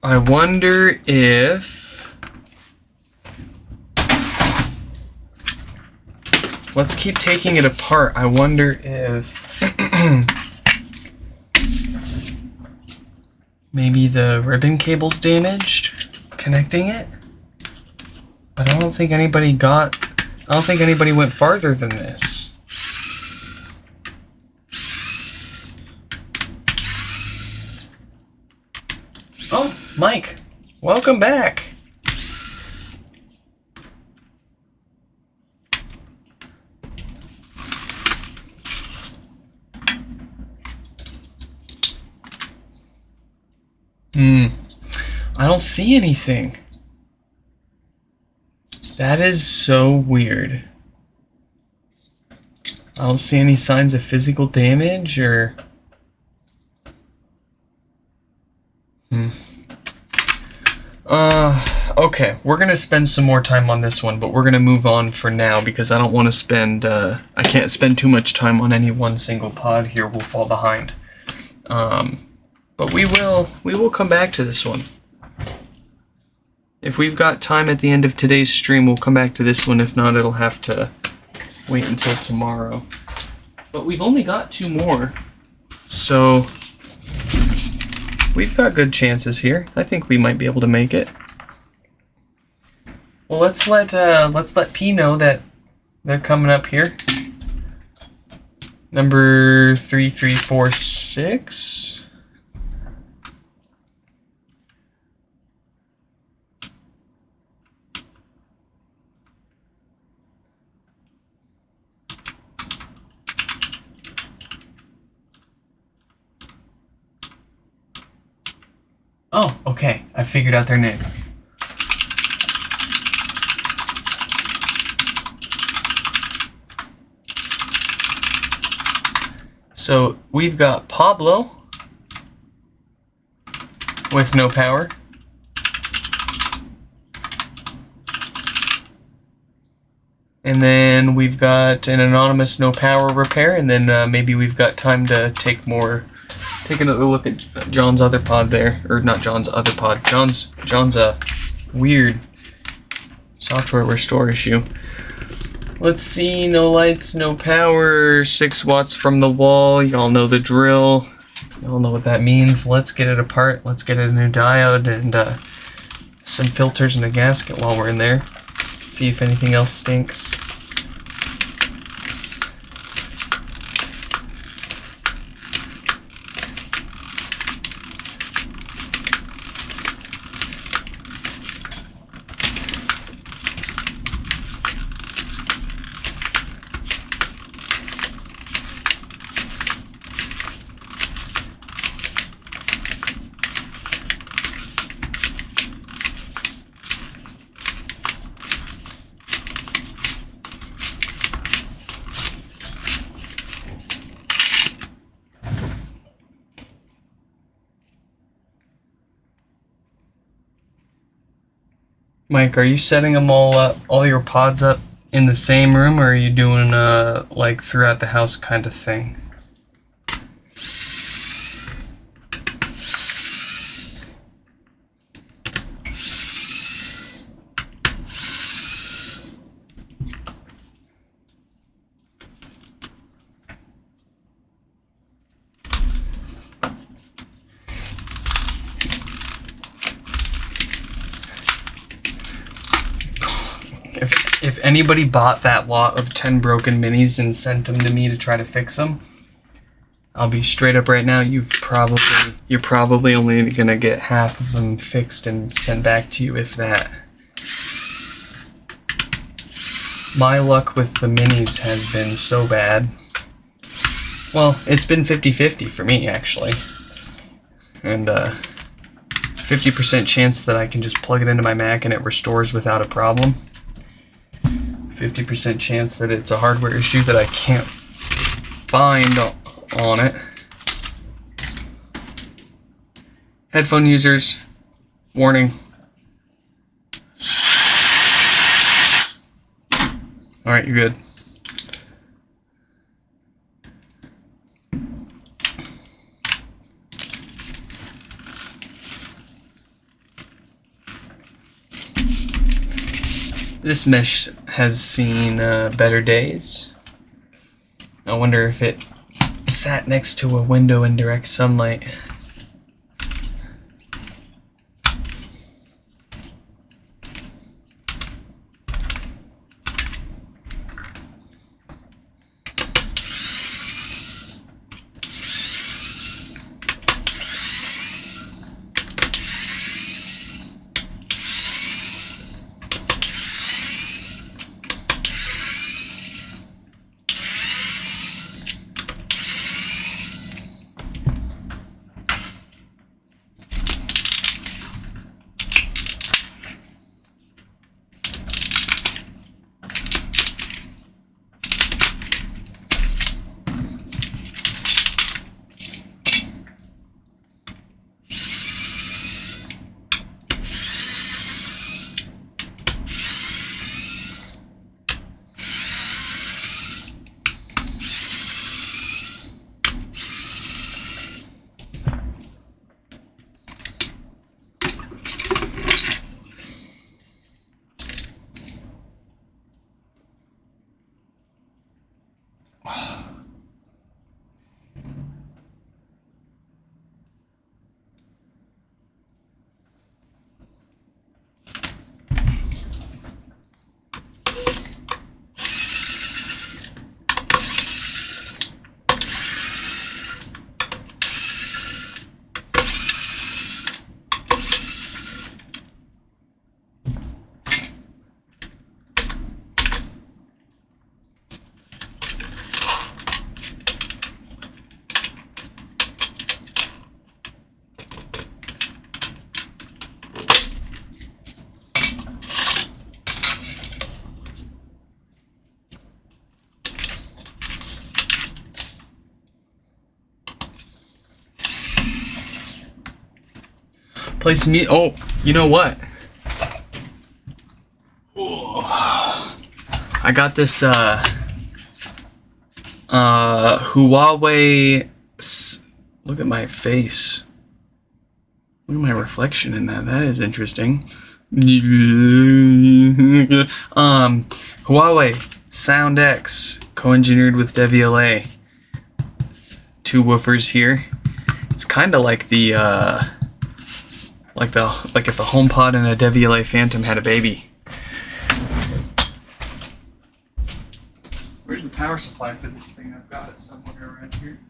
I wonder if... Let's keep taking it apart. I wonder if... maybe the ribbon cable's damaged connecting it? But I don't think anybody went farther than this. Mike, welcome back. I don't see anything. That is so weird. I don't see any signs of physical damage or... Okay, we're gonna spend some more time on this one, but we're gonna move on for now because I don't want to spend, I can't spend too much time on any one single pod here. We'll fall behind. But we will come back to this one. If we've got time at the end of today's stream, we'll come back to this one. If not, it'll have to wait until tomorrow. But we've only got 2 more, so we've got good chances here. I think we might be able to make it. Well, let's let P know that they're coming up here. Number 3346. Oh, okay. I figured out their name. So we've got Pablo with no power. And then we've got an anonymous no power repair, and then maybe we've got time to take another look at John's other pod there, or not John's other pod. John's a weird software restore issue. Let's see, no lights, no power, 6 watts from the wall. Y'all know the drill. Y'all know what that means. Let's get it apart. Let's get a new diode and some filters and a gasket while we're in there. See if anything else stinks. Mike, are you setting them all up, all your pods up in the same room, or are you doing like throughout the house kind of thing? If anybody bought that lot of 10 broken minis and sent them to me to try to fix them, I'll be straight up right now, you're probably only gonna get half of them fixed and sent back to you, if that. My luck with the minis has been so bad. Well, it's been 50-50 for me, actually. And 50% chance that I can just plug it into my Mac and it restores without a problem. 50% chance that it's a hardware issue that I can't find on it. Headphone users, warning. Alright, you're good. This mesh has seen better days. I wonder if it sat next to a window in direct sunlight. Play some music. Oh, you know what? I got this Huawei. Look at my face. Look at my reflection in that. That is interesting. Huawei Sound X, co-engineered with DVLA. 2 woofers here. It's kind of like the like if a HomePod and a DVLA Phantom had a baby. Where's the power supply for this thing? I've got it somewhere around here.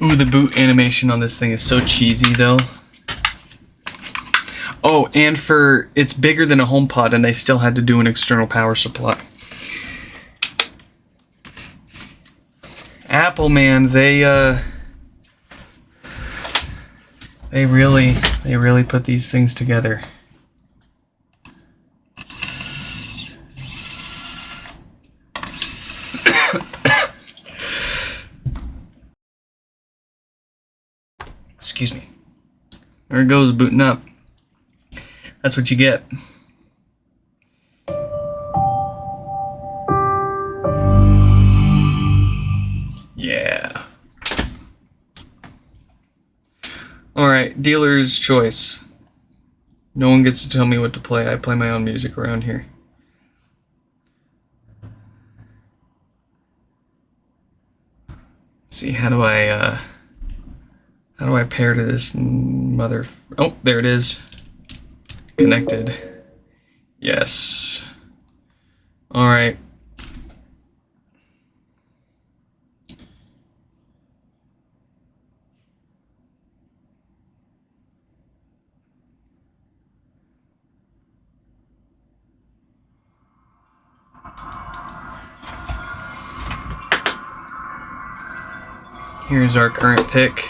Ooh, the boot animation on this thing is so cheesy though. Oh, and it's bigger than a HomePod and they still had to do an external power supply. Apple, man, they really put these things together. Excuse me. There it goes, booting up. That's what you get. Yeah. Alright, dealer's choice. No one gets to tell me what to play. I play my own music around here. Let's see, how do I pair to this mother... Oh, there it is. Connected. Yes. Alright. Here's our current pick.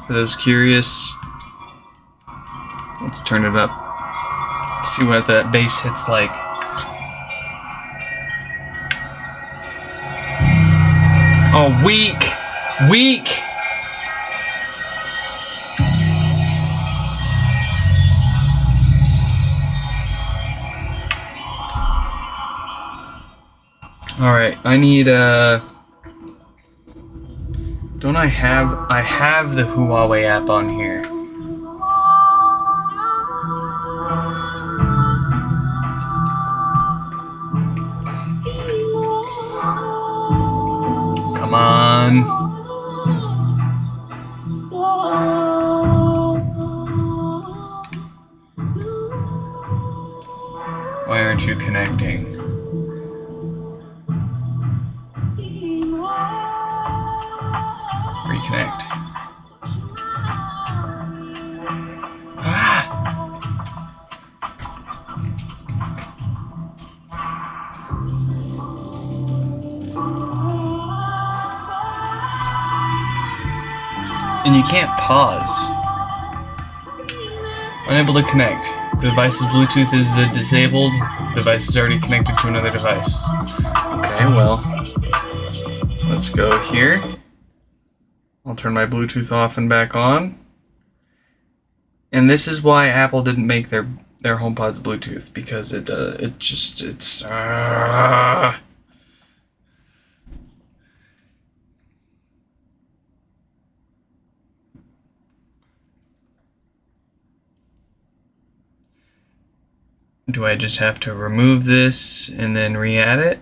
For those curious. Let's turn it up. Let's see what that bass hits like. Oh, weak! Weak! Alright, I need don't I have the Huawei app on here. Come on. Why aren't you connecting? Reconnect. Ah! And you can't pause. Unable to connect. The device's Bluetooth is disabled. The device is already connected to another device. Okay, well, let's go here. I'll turn my Bluetooth off and back on. And this is why Apple didn't make their HomePods Bluetooth, because it's Do I just have to remove this and then re-add it?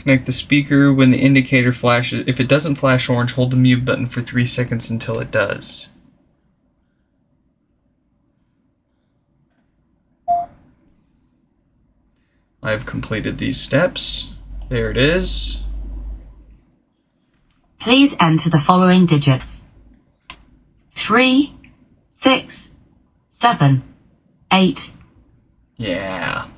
Connect the speaker when the indicator flashes. If it doesn't flash orange, hold the mute button for 3 seconds until it does. I've completed these steps. There it is. Please enter the following digits: 3, 6, 7, 8. Yeah.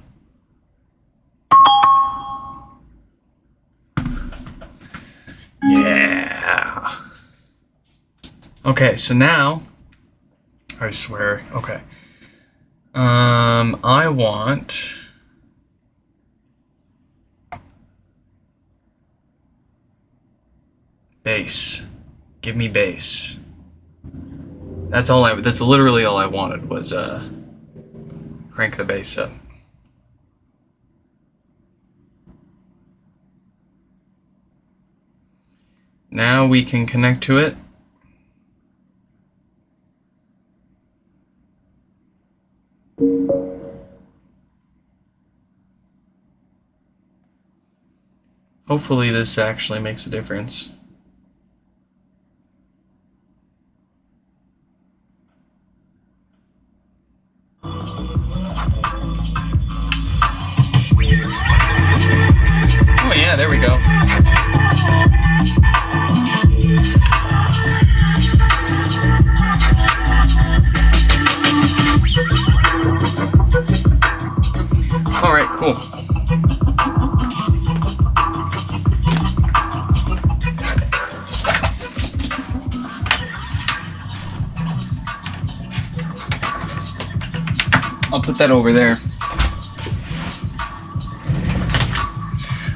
Yeah. Okay, so now, I swear, okay. I want bass. Give me bass. That's literally all I wanted was crank the bass up. Now we can connect to it. Hopefully this actually makes a difference. Oh yeah, there we go. All right, cool. I'll put that over there.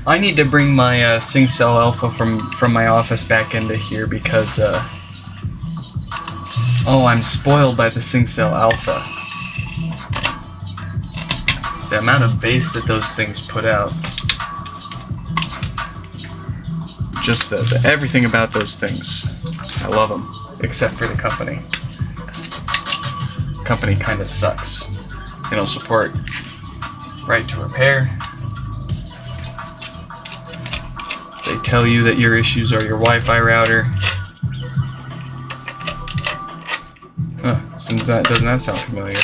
I need to bring my SyncCell Alpha from my office back into here because oh, I'm spoiled by the SyncCell Alpha. The amount of bass that those things put out. Just the everything about those things. I love them, except for the company. The company kind of sucks. They don't support right to repair. They tell you that your issues are your Wi-Fi router. Huh, doesn't that sound familiar?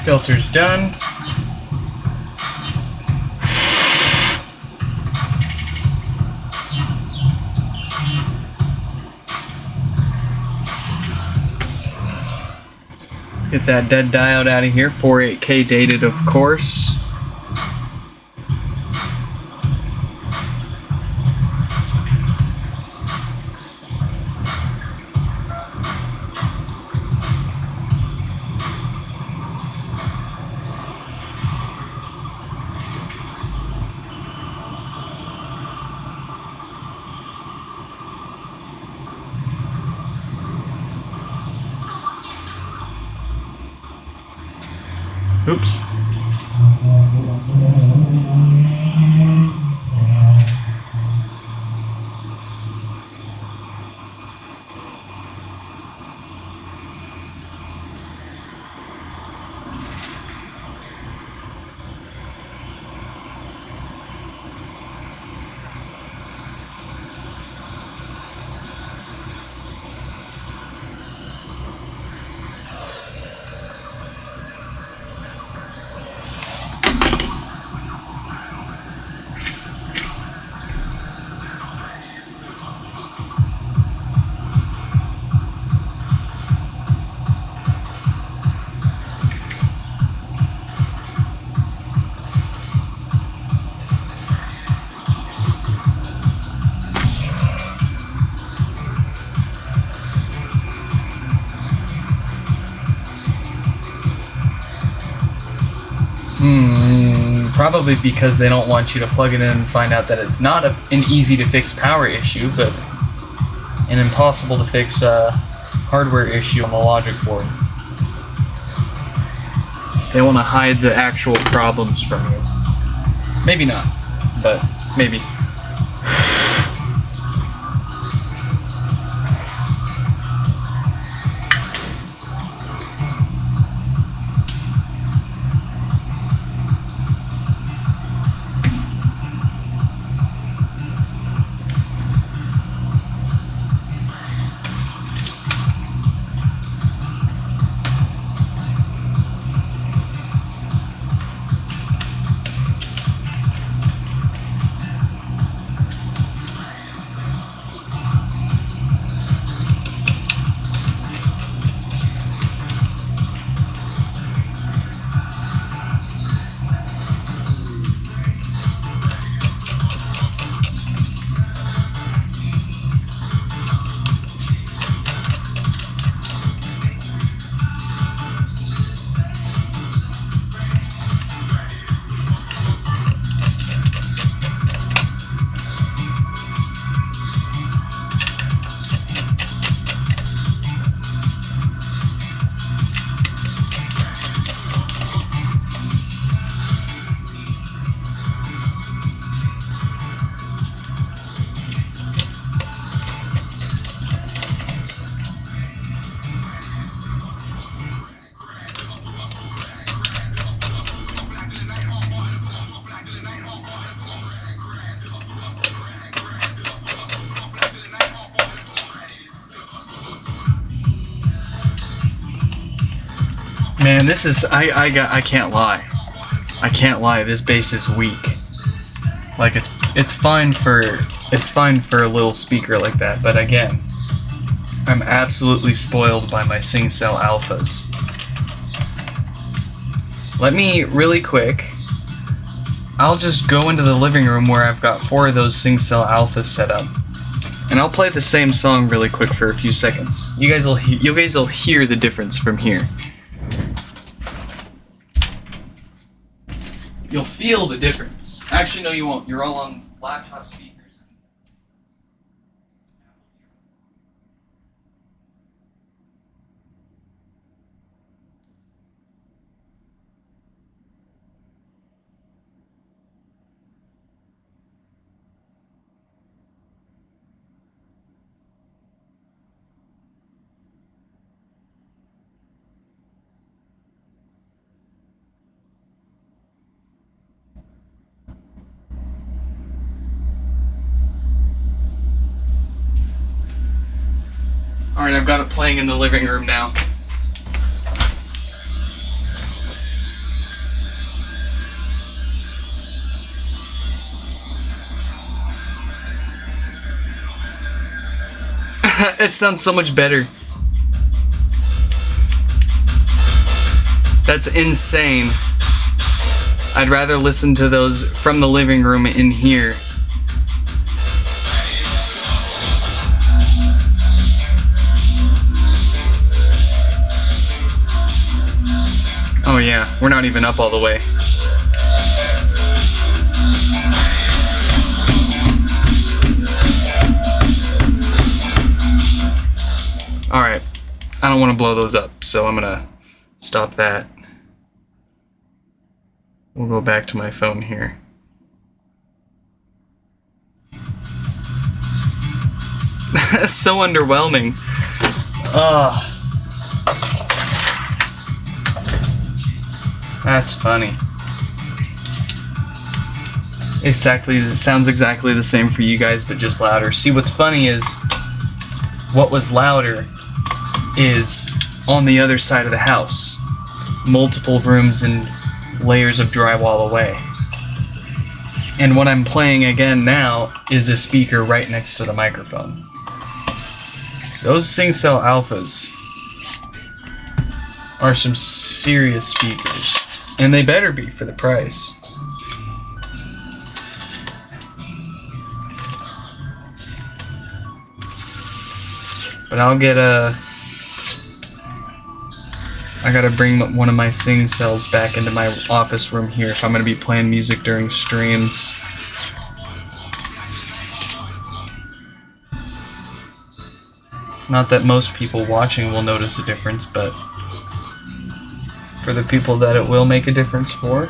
Filter's done. Let's get that dead diode out of here. 48K dated, of course. Oops. Probably because they don't want you to plug it in and find out that it's not an easy to fix power issue, but an impossible to fix hardware issue on the logic board. They want to hide the actual problems from you. Maybe not, but maybe. Man, this is I can't lie. I can't lie. This bass is weak. Like it's fine for a little speaker like that, but again, I'm absolutely spoiled by my Sing-Cell alphas. Let me really quick. I'll just go into the living room where I've got 4 of those Sing-Cell alphas set up, and I'll play the same song really quick for a few seconds. You guys will hear the difference from here. You'll feel the difference. Actually, no, you won't. You're all on laptop speakers. Alright, I've got it playing in the living room now. It sounds so much better. That's insane. I'd rather listen to those from the living room in here. Oh yeah, we're not even up all the way. Alright, I don't want to blow those up, so I'm gonna stop that. We'll go back to my phone here. That's so underwhelming. That's funny. It sounds exactly the same for you guys, but just louder. See, what's funny is what was louder is on the other side of the house. Multiple rooms and layers of drywall away. And what I'm playing again now is a speaker right next to the microphone. Those SingCell Alphas are some serious speakers. And they better be for the price. But I'll get I gotta bring one of my SingCells back into my office room here if I'm gonna be playing music during streams. Not that most people watching will notice a difference, but for the people that it will make a difference for.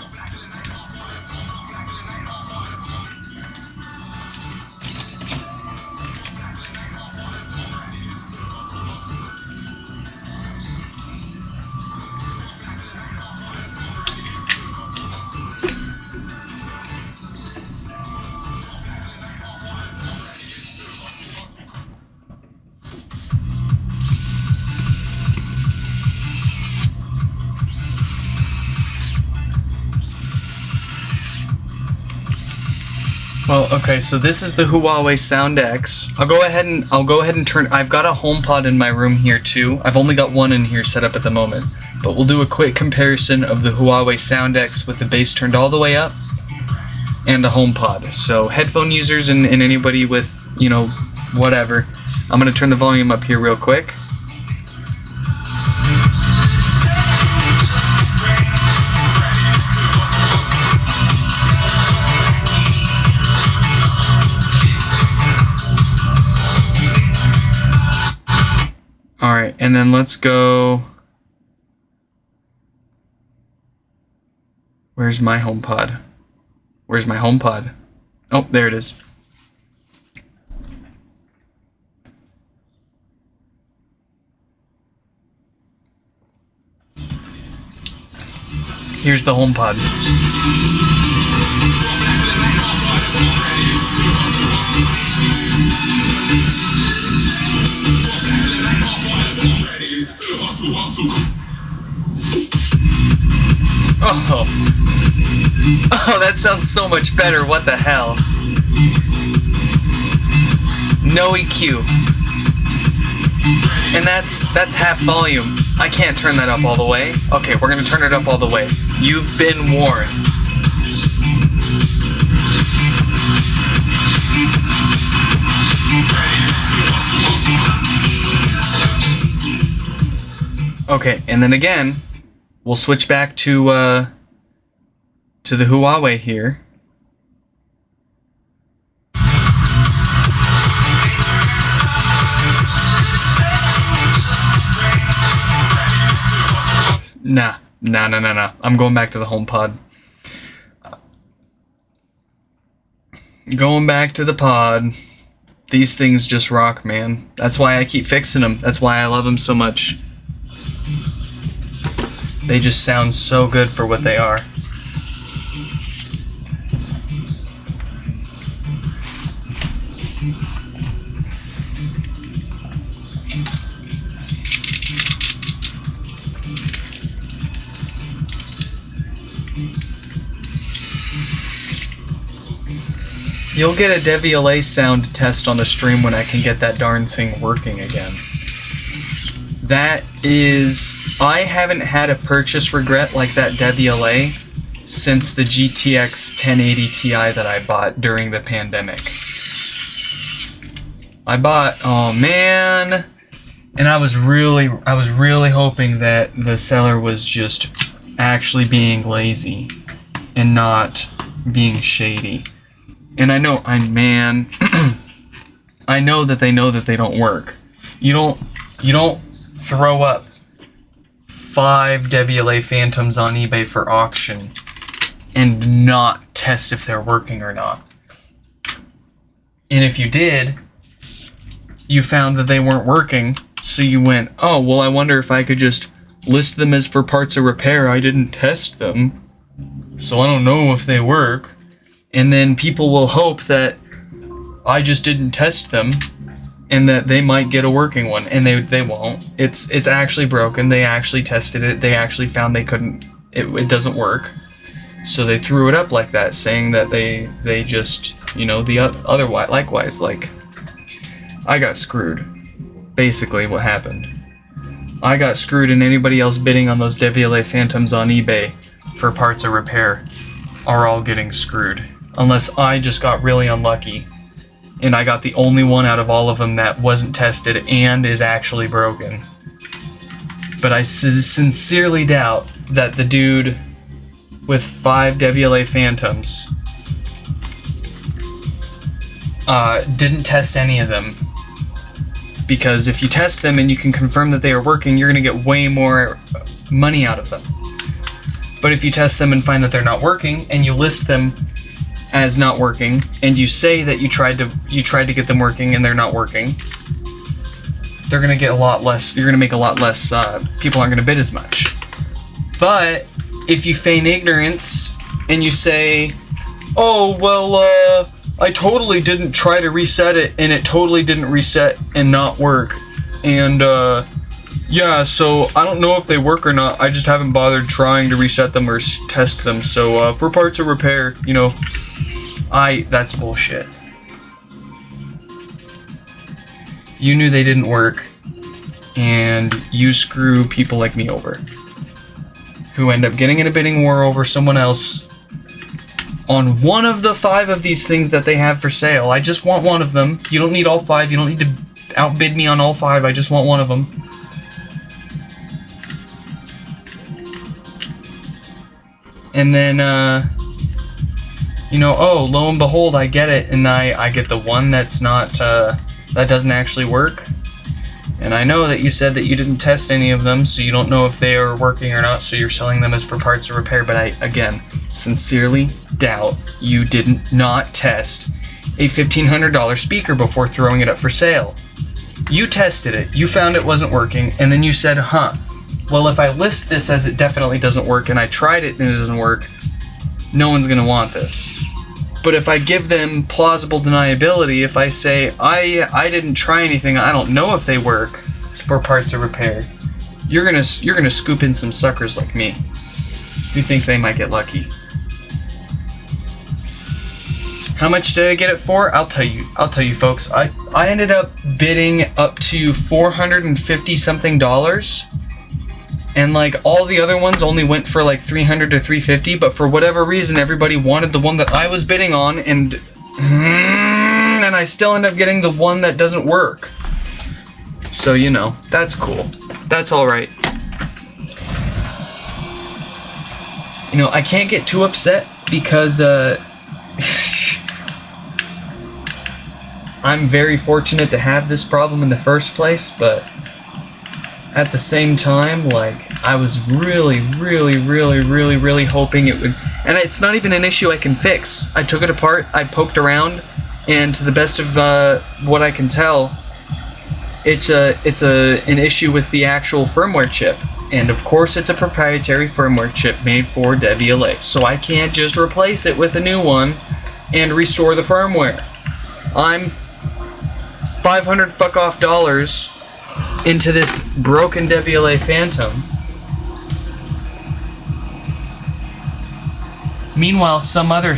Well, okay, so this is the Huawei Sound X. I'll go ahead and turn. I've got a HomePod in my room here too. I've only got one in here set up at the moment, but we'll do a quick comparison of the Huawei Sound X with the bass turned all the way up and a HomePod. So headphone users and anybody with, you know, whatever. I'm gonna turn the volume up here real quick. Alright, and then let's go... Where's my HomePod? Where's my HomePod? Oh, there it is. Here's the HomePod. Oh, that sounds so much better. What the hell? No EQ. And that's half volume. I can't turn that up all the way. Okay, we're gonna turn it up all the way. You've been warned. Okay, and then again, we'll switch back to the Huawei here. Nah. I'm going back to the HomePod. Going back to the pod. These things just rock, man. That's why I keep fixing them. That's why I love them so much. They just sound so good for what they are. You'll get a DeviLA sound test on the stream when I can get that darn thing working again. That is... I haven't had a purchase regret like that DeviLA since the GTX 1080 Ti that I bought during the pandemic. I bought... Oh, man... And I was really hoping that the seller was just actually being lazy and not being shady. And I know that they don't work. You don't throw up 5 DeviLA Phantoms on eBay for auction and not test if they're working or not. And if you did, you found that they weren't working. So you went, oh, well, I wonder if I could just list them as for parts of repair. I didn't test them, so I don't know if they work. And then people will hope that I just didn't test them and that they might get a working one, and they won't. It's actually broken. They actually tested it. They actually found they couldn't, it doesn't work. So they threw it up like that, saying that they just, you know, the otherwise, likewise, like, I got screwed. Basically what happened. I got screwed, and anybody else bidding on those DeviLA Phantoms on eBay for parts of repair are all getting screwed. Unless I just got really unlucky and I got the only one out of all of them that wasn't tested and is actually broken. But I sincerely doubt that the dude with 5 DeviLA Phantoms didn't test any of them. Because if you test them and you can confirm that they are working, you're going to get way more money out of them. But if you test them and find that they're not working, and you list them as not working, and you say that you tried to get them working and they're not working, they're going to get a lot less. You're going to make a lot less. People aren't going to bid as much. But if you feign ignorance and you say, "Oh well, I totally didn't try to reset it, and it totally didn't reset and not work. And, yeah, so I don't know if they work or not. I just haven't bothered trying to reset them or test them. So, for parts of repair, you know, that's bullshit." You knew they didn't work, and you screw people like me over, who end up getting in a bidding war over someone else on one of the 5 of these things that they have for sale. I just want one of them. You don't need all 5. You don't need to outbid me on all 5. I just want one of them. And then, you know, oh, lo and behold, I get it. And I get the one that's not, that doesn't actually work. And I know that you said that you didn't test any of them, so you don't know if they are working or not, so you're selling them as for parts of repair. But I, again, sincerely doubt you did not test a $1,500 speaker before throwing it up for sale. You tested it, you found it wasn't working, and then you said, huh, well, if I list this as it definitely doesn't work, and I tried it and it doesn't work, no one's going to want this. But if I give them plausible deniability, if I say, I didn't try anything, I don't know if they work for parts of repair, you're gonna scoop in some suckers like me who think they might get lucky. How much did I get it for? I'll tell you folks. I ended up bidding up to $450 something, and like all the other ones only went for like $300 to $350, but for whatever reason everybody wanted the one that I was bidding on, and I still end up getting the one that doesn't work. So, you know, that's cool. That's all right. You know, I can't get too upset because I'm very fortunate to have this problem in the first place, but at the same time, like, I was really hoping it would, and it's not even an issue I can fix. I took it apart, I poked around, and to the best of what I can tell, it's an issue with the actual firmware chip. And of course it's a proprietary firmware chip made for DeviLA, so I can't just replace it with a new one and restore the firmware. I'm $500 fuck off dollars into this broken DeviLA Phantom. Meanwhile, some other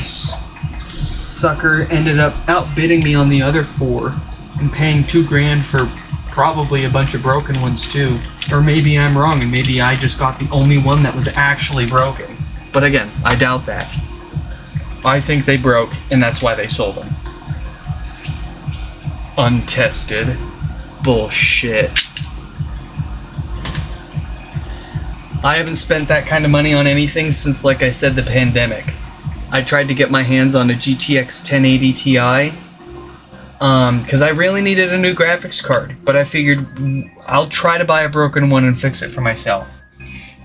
sucker ended up outbidding me on the other 4 and paying $2,000 for probably a bunch of broken ones too. Or maybe I'm wrong and maybe I just got the only one that was actually broken. But again, I doubt that. I think they broke and that's why they sold them. Untested bullshit. I haven't spent that kind of money on anything since, like I said, the pandemic. I tried to get my hands on a GTX 1080 Ti because I really needed a new graphics card, but I figured I'll try to buy a broken one and fix it for myself.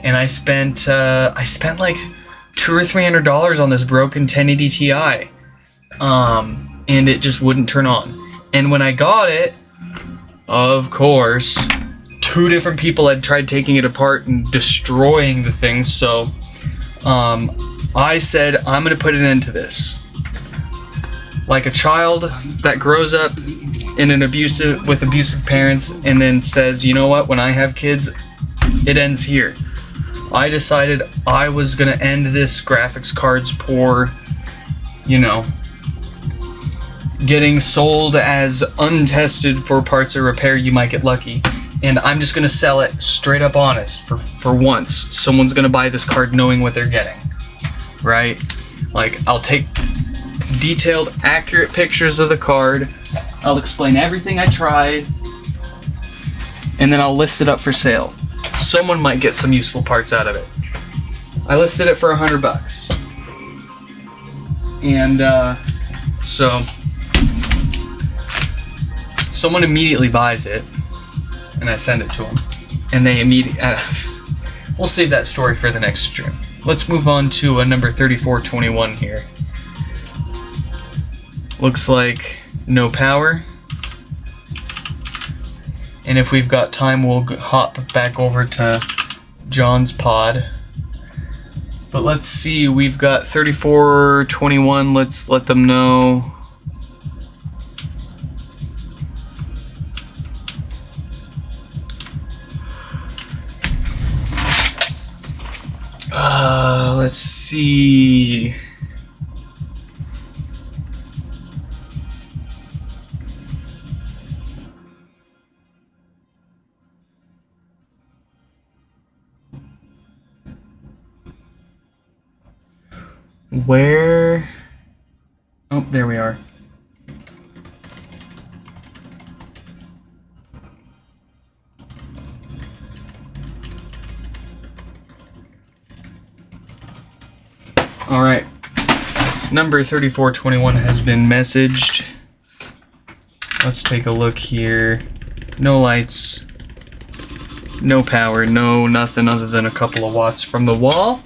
And I spent like $200 or $300 on this broken 1080 Ti, and it just wouldn't turn on. And when I got it, of course, 2 different people had tried taking it apart and destroying the thing, so I said, I'm gonna put an end to this. Like a child that grows up in an with abusive parents and then says, you know what, when I have kids, it ends here. I decided I was gonna end this graphics card's poor, you know, getting sold as untested for parts of repair, you might get lucky. And I'm just gonna sell it straight up honest for once. Someone's gonna buy this card knowing what they're getting, right? Like, I'll take detailed, accurate pictures of the card. I'll explain everything I tried, and then I'll list it up for sale. Someone might get some useful parts out of it. I listed it for $100, and so someone immediately buys it. And I send it to them, and they immediately. We'll save that story for the next stream. Let's move on to number 3421 here. Looks like no power, and if we've got time, we'll hop back over to John's pod. But let's see, we've got 3421. Let's let them know. Let's see. Where? Oh, there we are. All right, number 3421 has been messaged. Let's take a look here. No lights, no power, no nothing other than a couple of watts from the wall.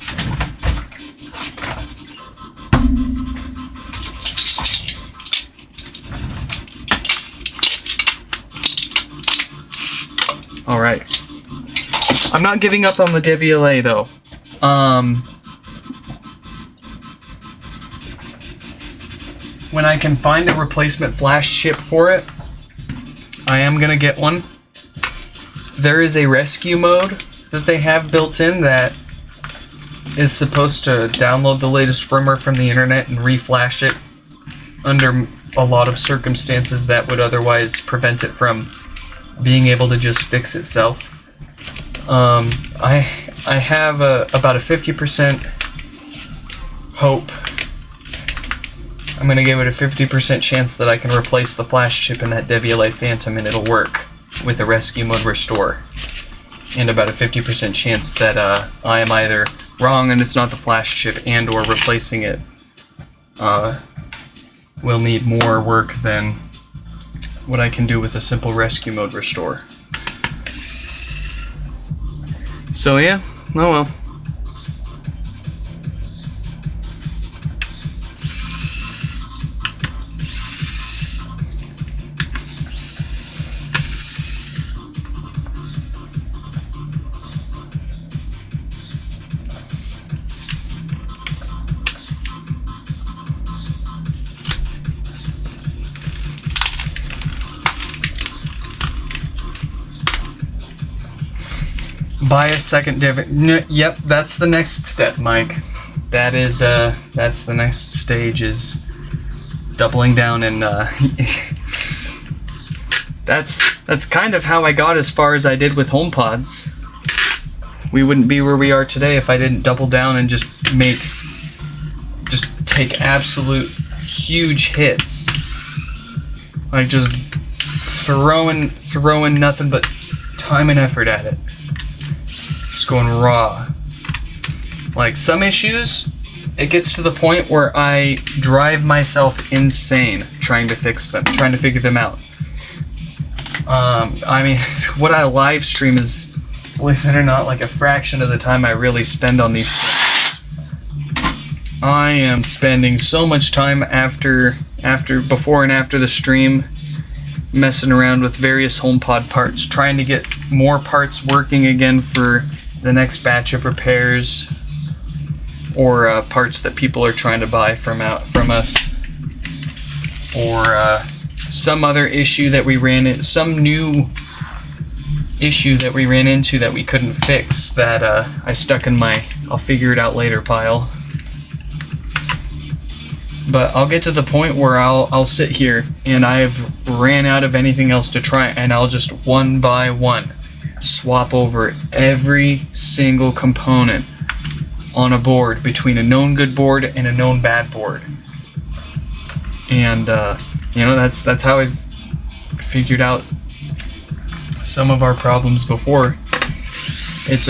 All right, I'm not giving up on the DVLA though. When I can find a replacement flash chip for it, I am gonna get one. There is a rescue mode that they have built in that is supposed to download the latest firmware from the internet and reflash it under a lot of circumstances that would otherwise prevent it from being able to just fix itself. I have about a 50% hope. I'm going to give it a 50% chance that I can replace the flash chip in that DVLA Phantom and it'll work with a rescue mode restore. And about a 50% chance that I am either wrong and it's not the flash chip and or replacing it will need more work than what I can do with a simple rescue mode restore. So yeah, oh well. Buy a second yep, that's the next step, Mike. That is that's the next stage, is doubling down, and that's kind of how I got as far as I did with HomePods. We wouldn't be where we are today if I didn't double down and just take absolute huge hits. Like just throwing nothing but time and effort at it. Just going raw. Like some issues, it gets to the point where I drive myself insane trying to fix them, trying to figure them out. I mean, what I live stream is, believe it or not, like a fraction of the time I really spend on these things. I am spending so much time before and after the stream messing around with various HomePod parts, trying to get more parts working again for the next batch of repairs, or parts that people are trying to buy from us, or some other issue that we ran into, some new issue that we ran into that we couldn't fix, that I stuck in my I'll figure it out later pile. But I'll get to the point where I'll sit here and I've ran out of anything else to try, and I'll just one by one swap over every single component on a board between a known good board and a known bad board. And you know, that's how I've figured out some of our problems before. It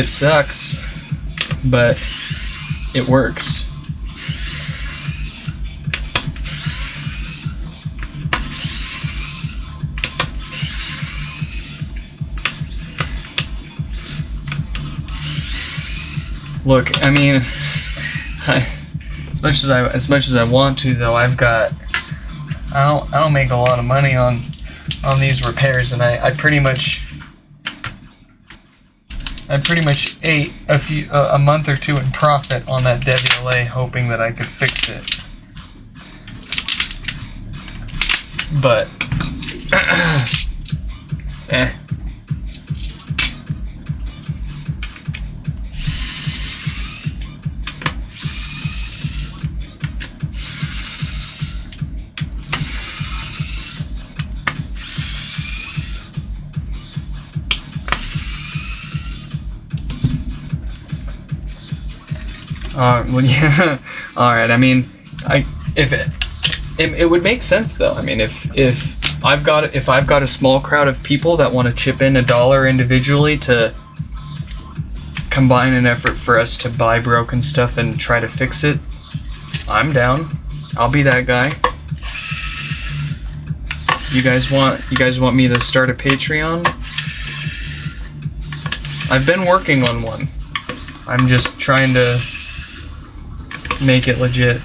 sucks, but it works. Look, I mean, as much as I want to, though, I don't make a lot of money on these repairs, and I pretty much ate a month or two in profit on that DeviLA, hoping that I could fix it. But well, yeah. All right. I mean, it would make sense though. I mean, if I've got a small crowd of people that want to chip in $1 individually to combine an effort for us to buy broken stuff and try to fix it, I'm down. I'll be that guy. You guys want me to start a Patreon? I've been working on one. I'm just trying to make it legit.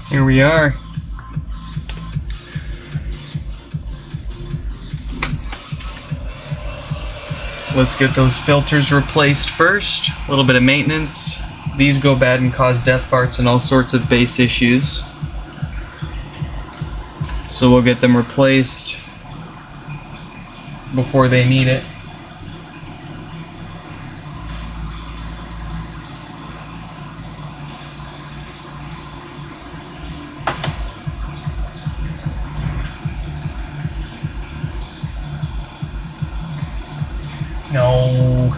Here we are. Let's get those filters replaced first. A little bit of maintenance. These go bad and cause death farts and all sorts of bass issues. So we'll get them replaced before they need it. No.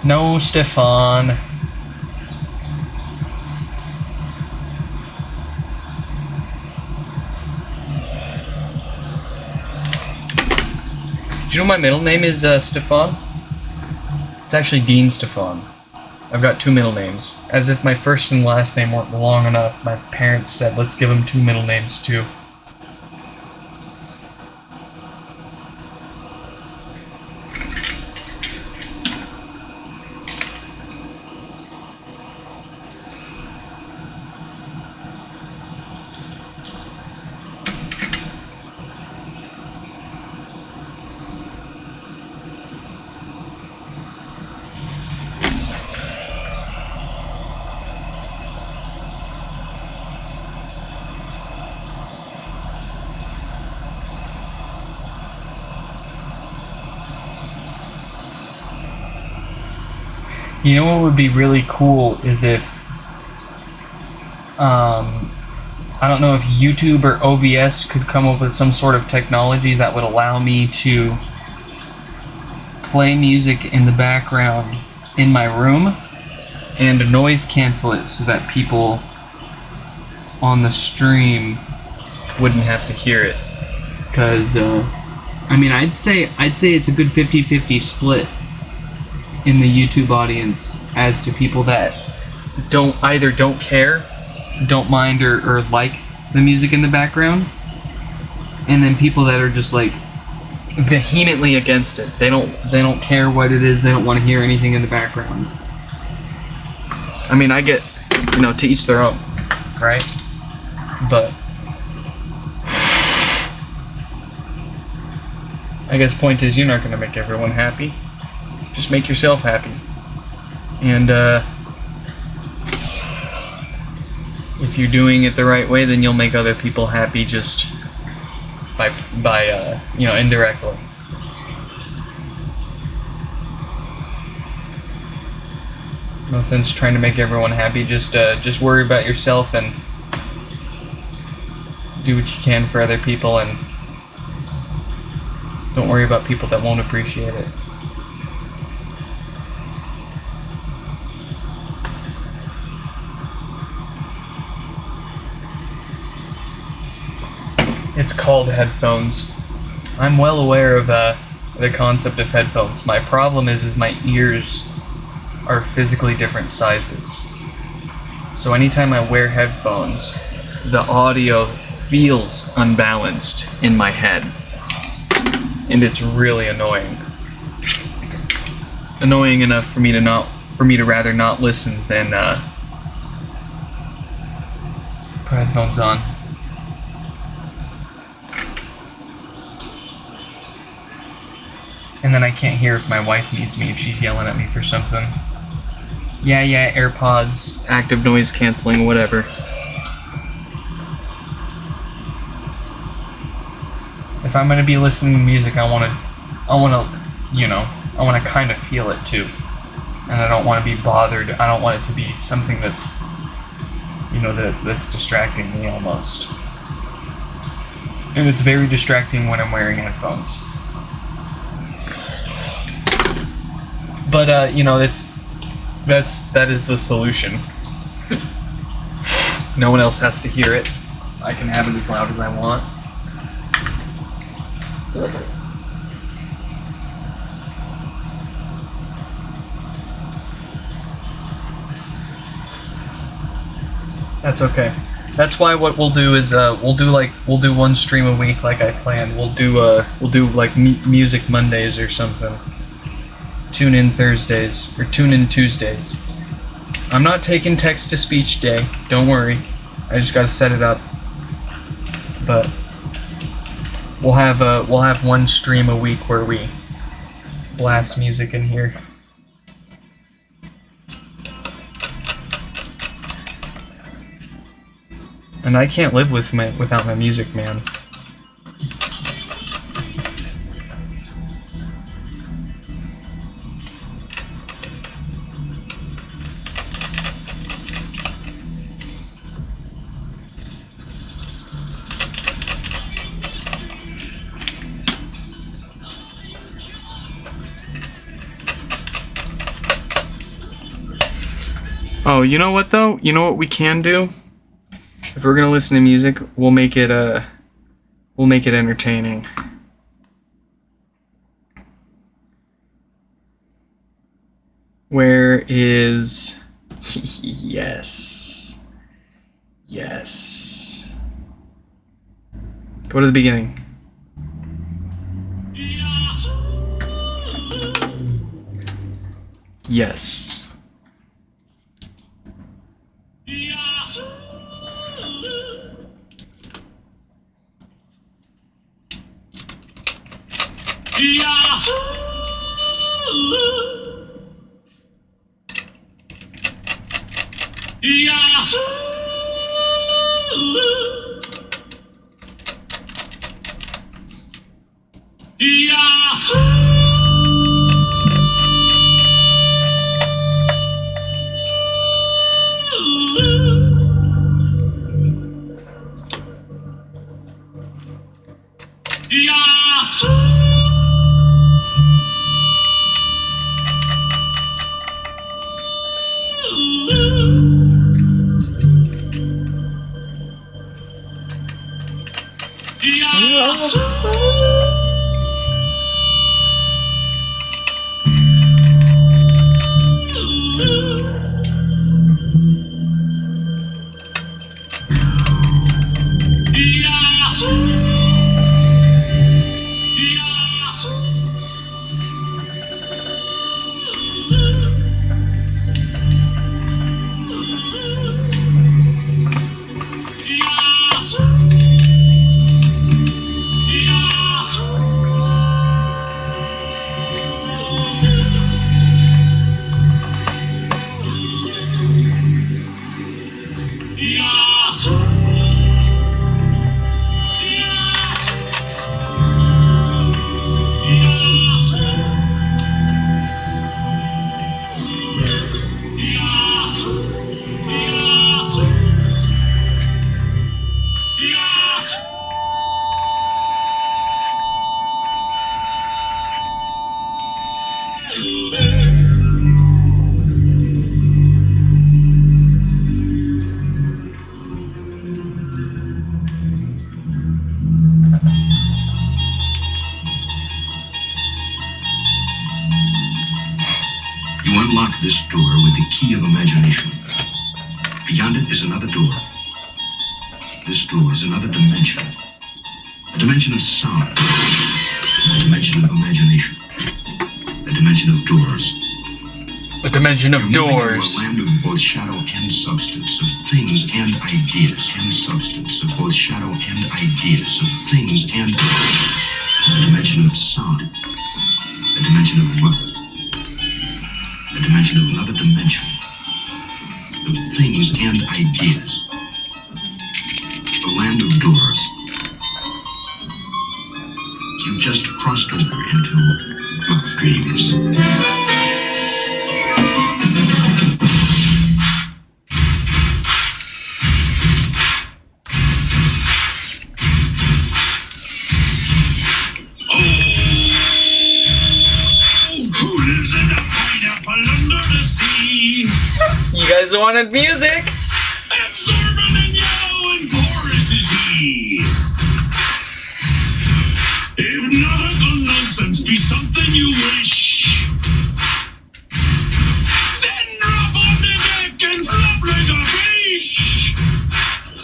No, Stefan. Do you know my middle name is Stefan? It's actually Dean Stefan. I've got 2 middle names. As if my first and last name weren't long enough, my parents said, let's give him 2 middle names too. You know what would be really cool is if, I don't know if YouTube or OBS could come up with some sort of technology that would allow me to play music in the background in my room and noise cancel it so that people on the stream wouldn't have to hear it. Because, I mean, I'd say it's a good 50-50 split in the YouTube audience as to people that don't care, don't mind, or like the music in the background, and then people that are just like vehemently against it. They don't care what it is. They don't want to hear anything in the background. I mean, I get, to each their own, right? But I guess point is, you're not going to make everyone happy. Just make yourself happy. And if you're doing it the right way, then you'll make other people happy just by indirectly. No sense trying to make everyone happy. Just worry about yourself and do what you can for other people, and don't worry about people that won't appreciate it. It's called headphones. I'm well aware of the concept of headphones. My problem is my ears are physically different sizes. So anytime I wear headphones, the audio feels unbalanced in my head. And it's really annoying. Annoying enough for me to rather not listen than put headphones on. And then I can't hear if my wife needs me, if she's yelling at me for something. Yeah, AirPods, active noise canceling, whatever. If I'm gonna be listening to music, I wanna kind of feel it too. And I don't want to be bothered. I don't want it to be something that's, that's distracting me almost. And it's very distracting when I'm wearing headphones. But that is the solution. No one else has to hear it. I can have it as loud as I want. That's okay. That's why what we'll do is we'll do one stream a week like I planned. We'll do like music Mondays or something. Tune in Thursdays, or tune in Tuesdays. I'm not taking text-to-speech day, don't worry. I just gotta set it up. But we'll have one stream a week where we blast music in here. And I can't live without my music, man. Oh, you know what though? You know what we can do? If we're gonna listen to music, we'll make it entertaining. Where is yes. Yes. Go to the beginning. Yes. You unlock this door with the key of imagination. Beyond it is another door. This door is another dimension. A dimension of sound. A dimension of imagination. A dimension of doors. A dimension of You're moving doors. into a land of both shadow and substance, of things and ideas, and substance, of both shadow and ideas, of things and a dimension of sound, a dimension of wealth, a dimension of another dimension, of things and ideas, the land of doors. You just crossed over into wealth dreams. You guys wanted music? Absorbent and yellow and porous is he. If nautical nonsense be something you wish, then drop on the deck and flop like a fish.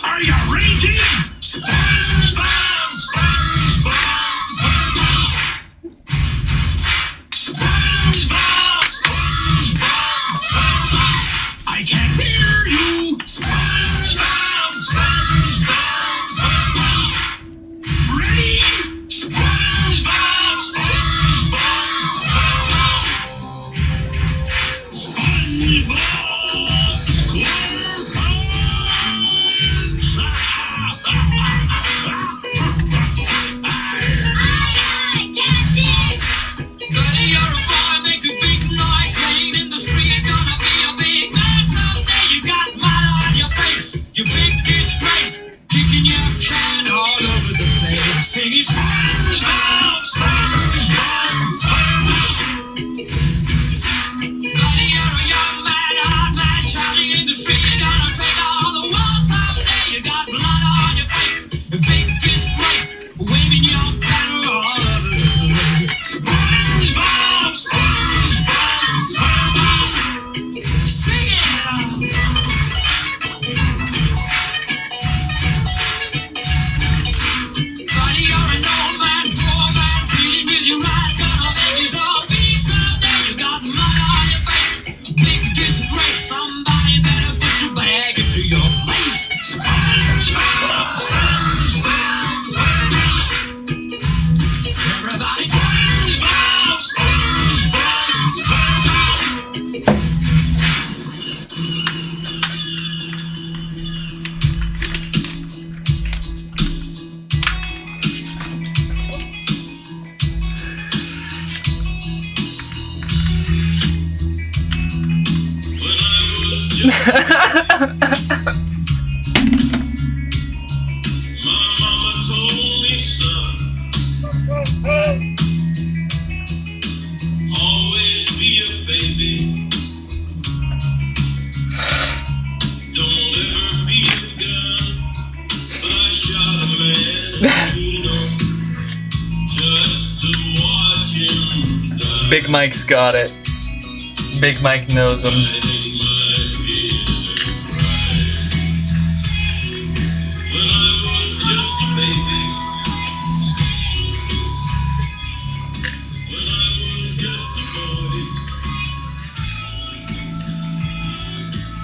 Are you ready, kids? SpongeBob, SpongeBob, SpongeBob. SpongeBob, SpongeBob, SpongeBob. I can't hear you. SpongeBob, SpongeBob, SpongeBob. Ready? SpongeBob, SpongeBob, SpongeBob. SpongeBob SquarePants. Buddy, you're a boy, make a big noise, playing in the street, gonna be a big man someday. You got mud on your face, you big disgrace, kicking your can all over the place, singing SpongeBob, SpongeBob, SquarePants. Buddy, you're a young man, hard man, shouting mama told me, son, always be a baby. Don't ever be a gun. But I shot a man, you know, just to watch him die. Big Mike's got it. Big Mike knows him. I hang my head and cry. When I was just a baby. When I was just a boy.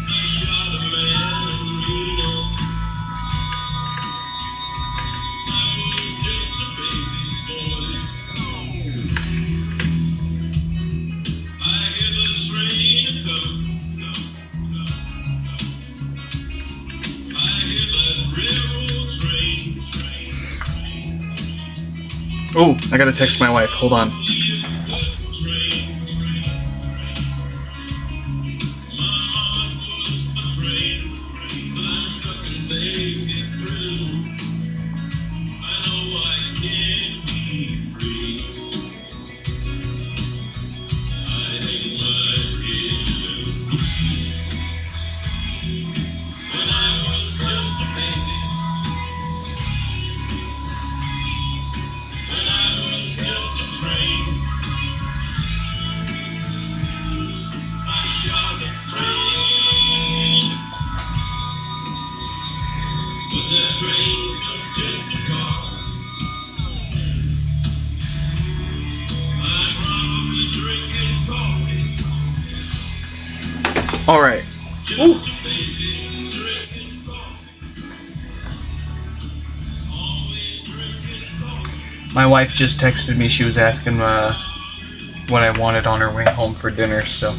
I shot a man, you know. I was just a baby boy. I hear the train come. I hear that railroad train. Oh, I gotta text my wife. Hold on. That train was just a car. I'm probably drinking coffee. All right. Just a baby drinking coffee. Always drinking coffee. My wife just texted me. She was asking what I wanted on her way home for dinner, so.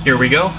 Here we go.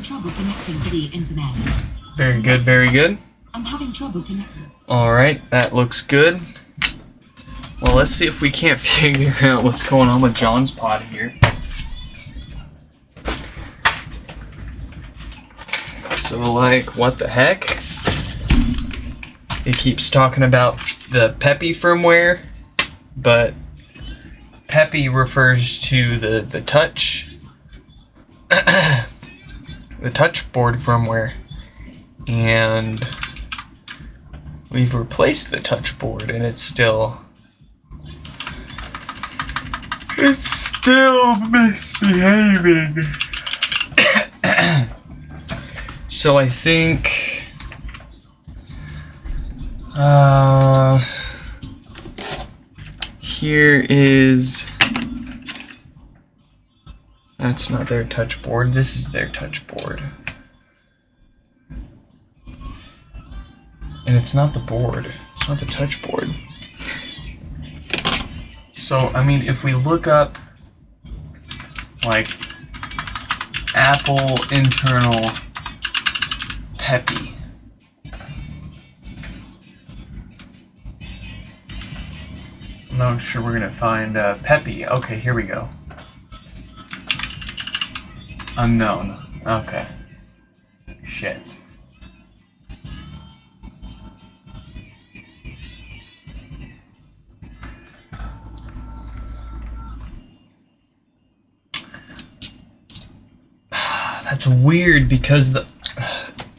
Trouble connecting to the internet. Very good, very good. I'm having trouble connecting. Alright, that looks good. Well, let's see if we can't figure out what's going on with John's pod here. So, like, what the heck? It keeps talking about the Peppy firmware, but Peppy refers to the touch. The touch board firmware, and we've replaced the touch board and it's still It's still misbehaving. So I think here is, that's not their touch board, this is their touch board. And it's not the board, it's not the touch board. So, I mean, if we look up, like, Apple internal Peppy. I'm not sure we're gonna find Peppy. Okay, here we go. Unknown. Okay. Shit. That's weird because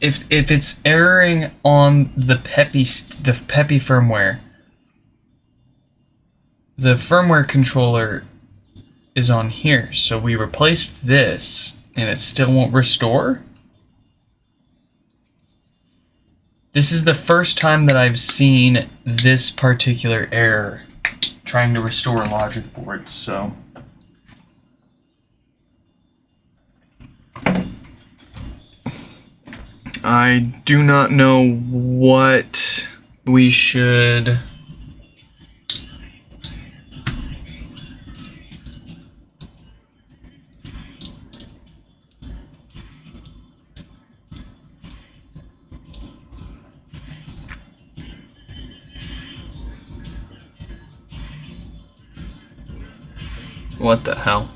if it's erroring on the Peppy firmware, the firmware controller is on here. So we replaced this and it still won't restore. This is the first time that I've seen this particular error trying to restore logic boards, so I do not know what we should what the hell?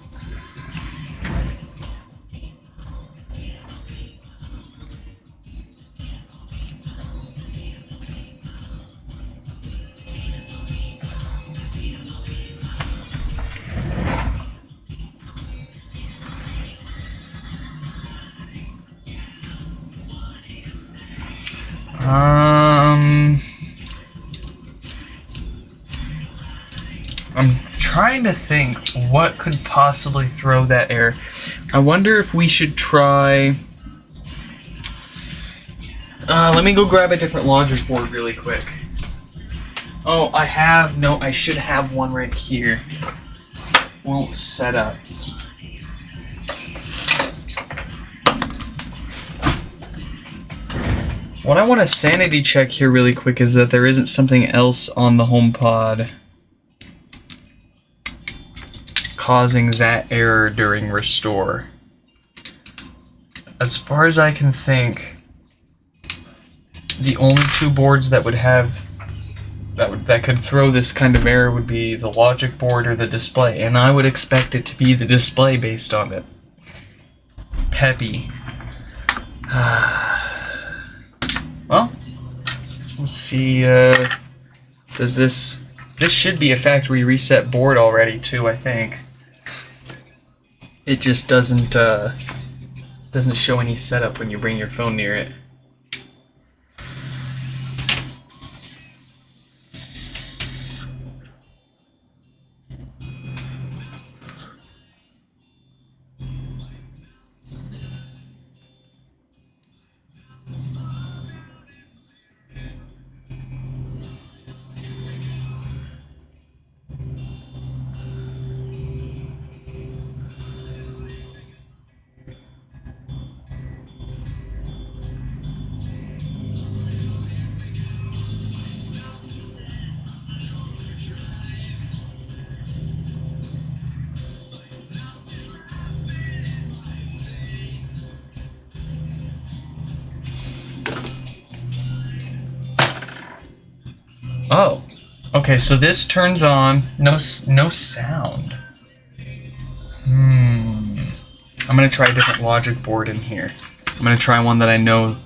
I'm trying to think what could possibly throw that error. I wonder if we should try. Let me go grab a different logic board really quick. Oh, I should have one right here. Won't set up. What I want to sanity check here really quick is that there isn't something else on the HomePod causing that error during restore. As far as I can think, the only two boards that would have that could throw this kind of error would be the logic board or the display, and I would expect it to be the display based on it. Peppy. Well, let's see. Does this should be a factory reset board already too? I think. It just doesn't show any setup when you bring your phone near it. Oh, okay, so this turns on, no sound. I'm gonna try a different logic board in here. I'm gonna try one that I know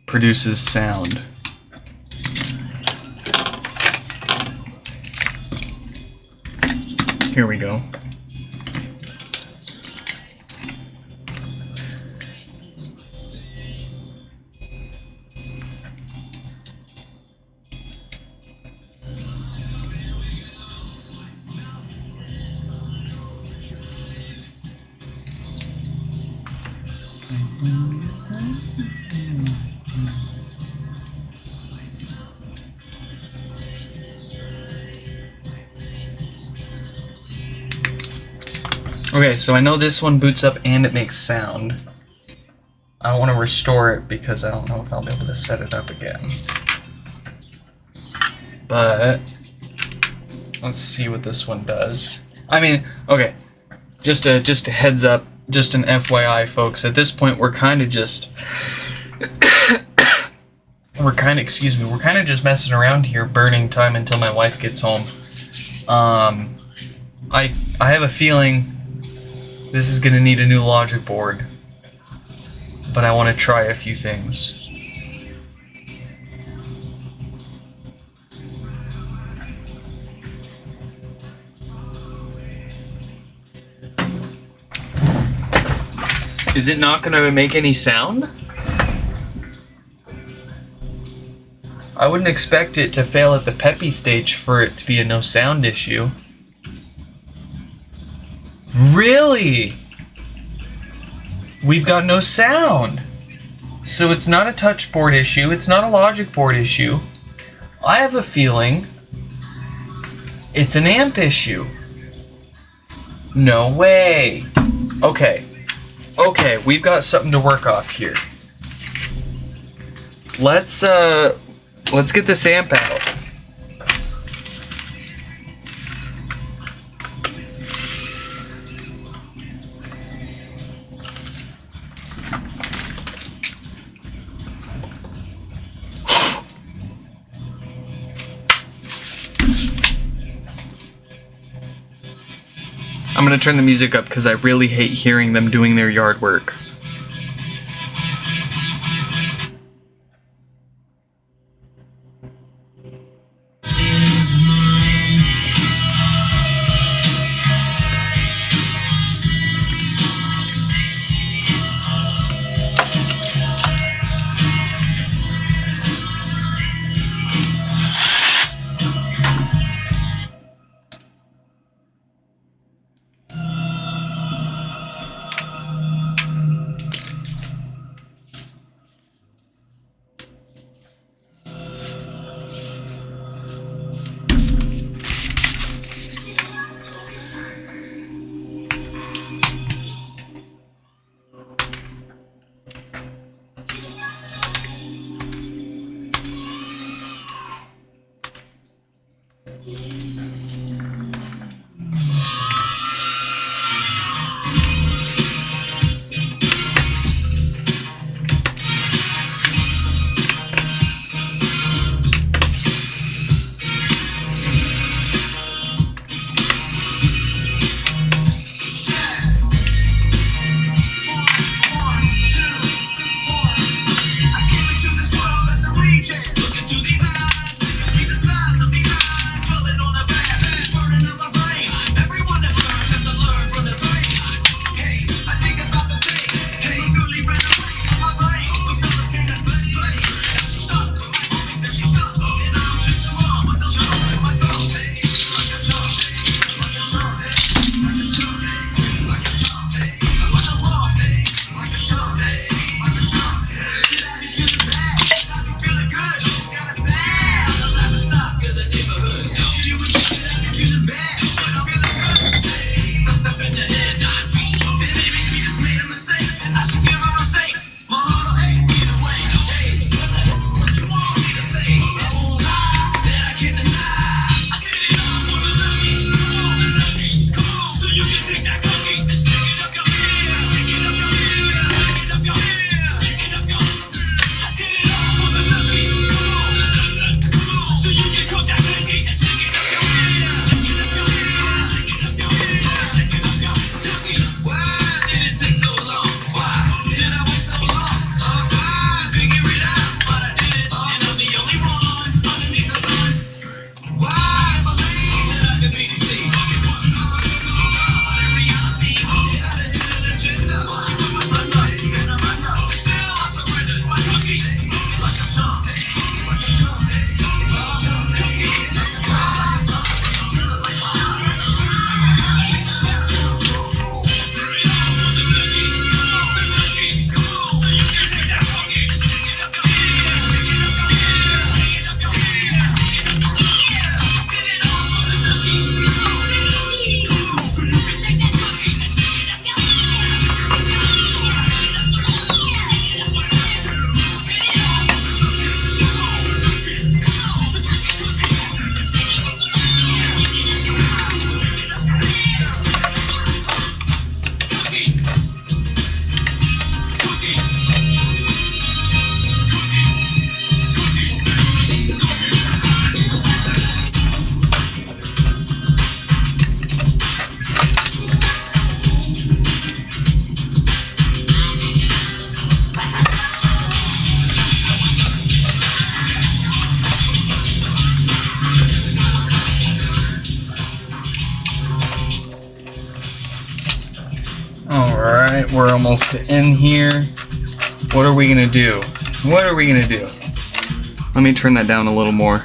produces sound. Here we go. Okay, so I know this one boots up and it makes sound. I don't want to restore it because I don't know if I'll be able to set it up again. But let's see what this one does. I mean, okay, just a heads up, just an FYI, folks. At this point, we're kind of just we're kind of just messing around here, burning time until my wife gets home. I have a feeling this is gonna need a new logic board, but I want to try a few things. Is it not gonna make any sound? I wouldn't expect it to fail at the peppy stage for it to be a no sound issue. Really? We've got no sound. So it's not a touch board issue, it's not a logic board issue. I have a feeling it's an amp issue. No way. Okay, we've got something to work off here. Let's get this amp out. I'm gonna turn the music up because I really hate hearing them doing their yard work. We're almost in here. What are we gonna do? What are we gonna do? Let me turn that down a little more.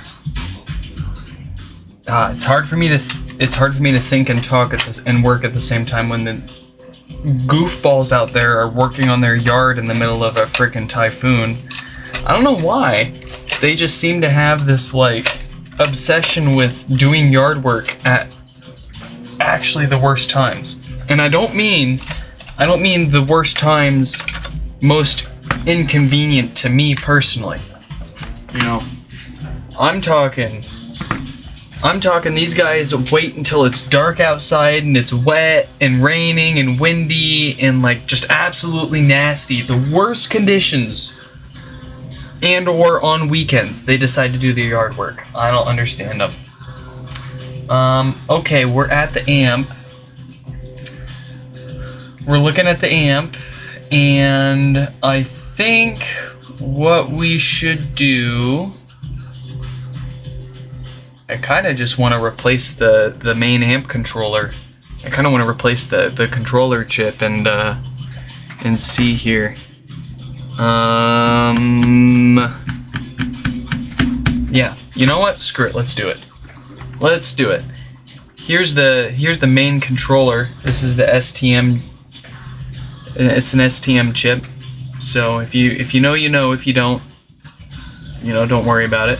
It's hard for me to think and talk and work at the same time when the goofballs out there are working on their yard in the middle of a frickin' typhoon. I don't know why. They just seem to have this like obsession with doing yard work at actually the worst times. And I don't mean the worst times most inconvenient to me personally. You know, I'm talking these guys wait until it's dark outside and it's wet and raining and windy and like just absolutely nasty. The worst conditions. And or on weekends they decide to do their yard work. I don't understand them. Okay, we're at the amp. We're looking at the amp, and I think what we should do, I kind of just want to replace the main amp controller. I kind of want to replace the controller chip and see here. Yeah, you know what? Screw it. Let's do it. Let's do it. Here's the main controller. This is the STM. It's an STM chip. So if you know, you know. If you don't, you know, don't worry about it.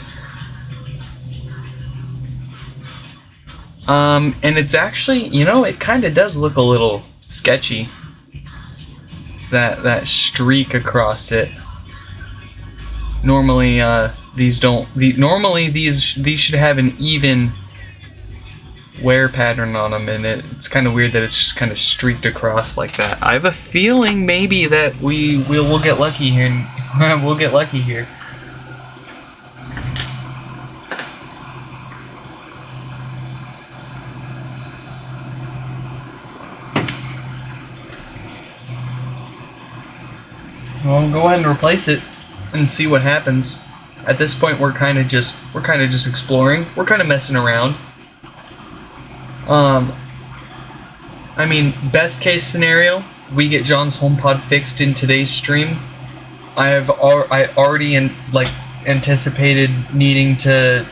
And it's actually, you know, it kind of does look a little sketchy. That streak across it. Normally, these should have an even wear pattern on them, and it's kind of weird that it's just kind of streaked across like that. I have a feeling maybe that we'll get lucky here. We'll get lucky here. Well, go ahead and replace it and see what happens. At this point, we're kind of just exploring. We're kind of messing around. I mean, best case scenario, we get John's HomePod fixed in today's stream. I already anticipated needing to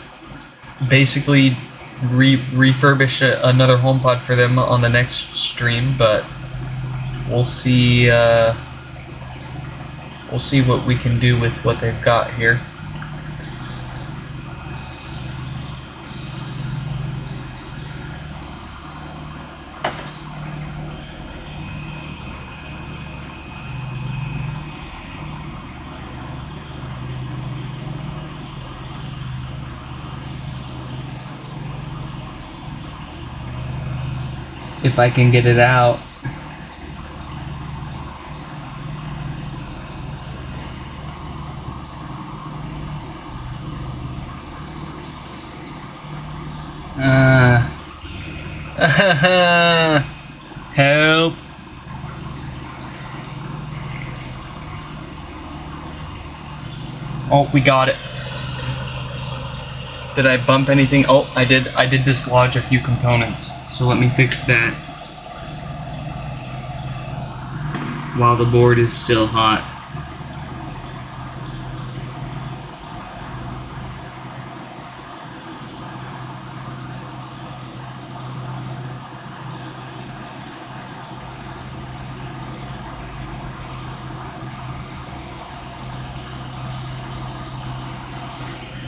basically refurbish another HomePod for them on the next stream, but we'll see. We'll see what we can do with what they've got here. If I can get it out. Help. Oh, we got it. Did I bump anything? Oh, I did dislodge a few components. So let me fix that while the board is still hot.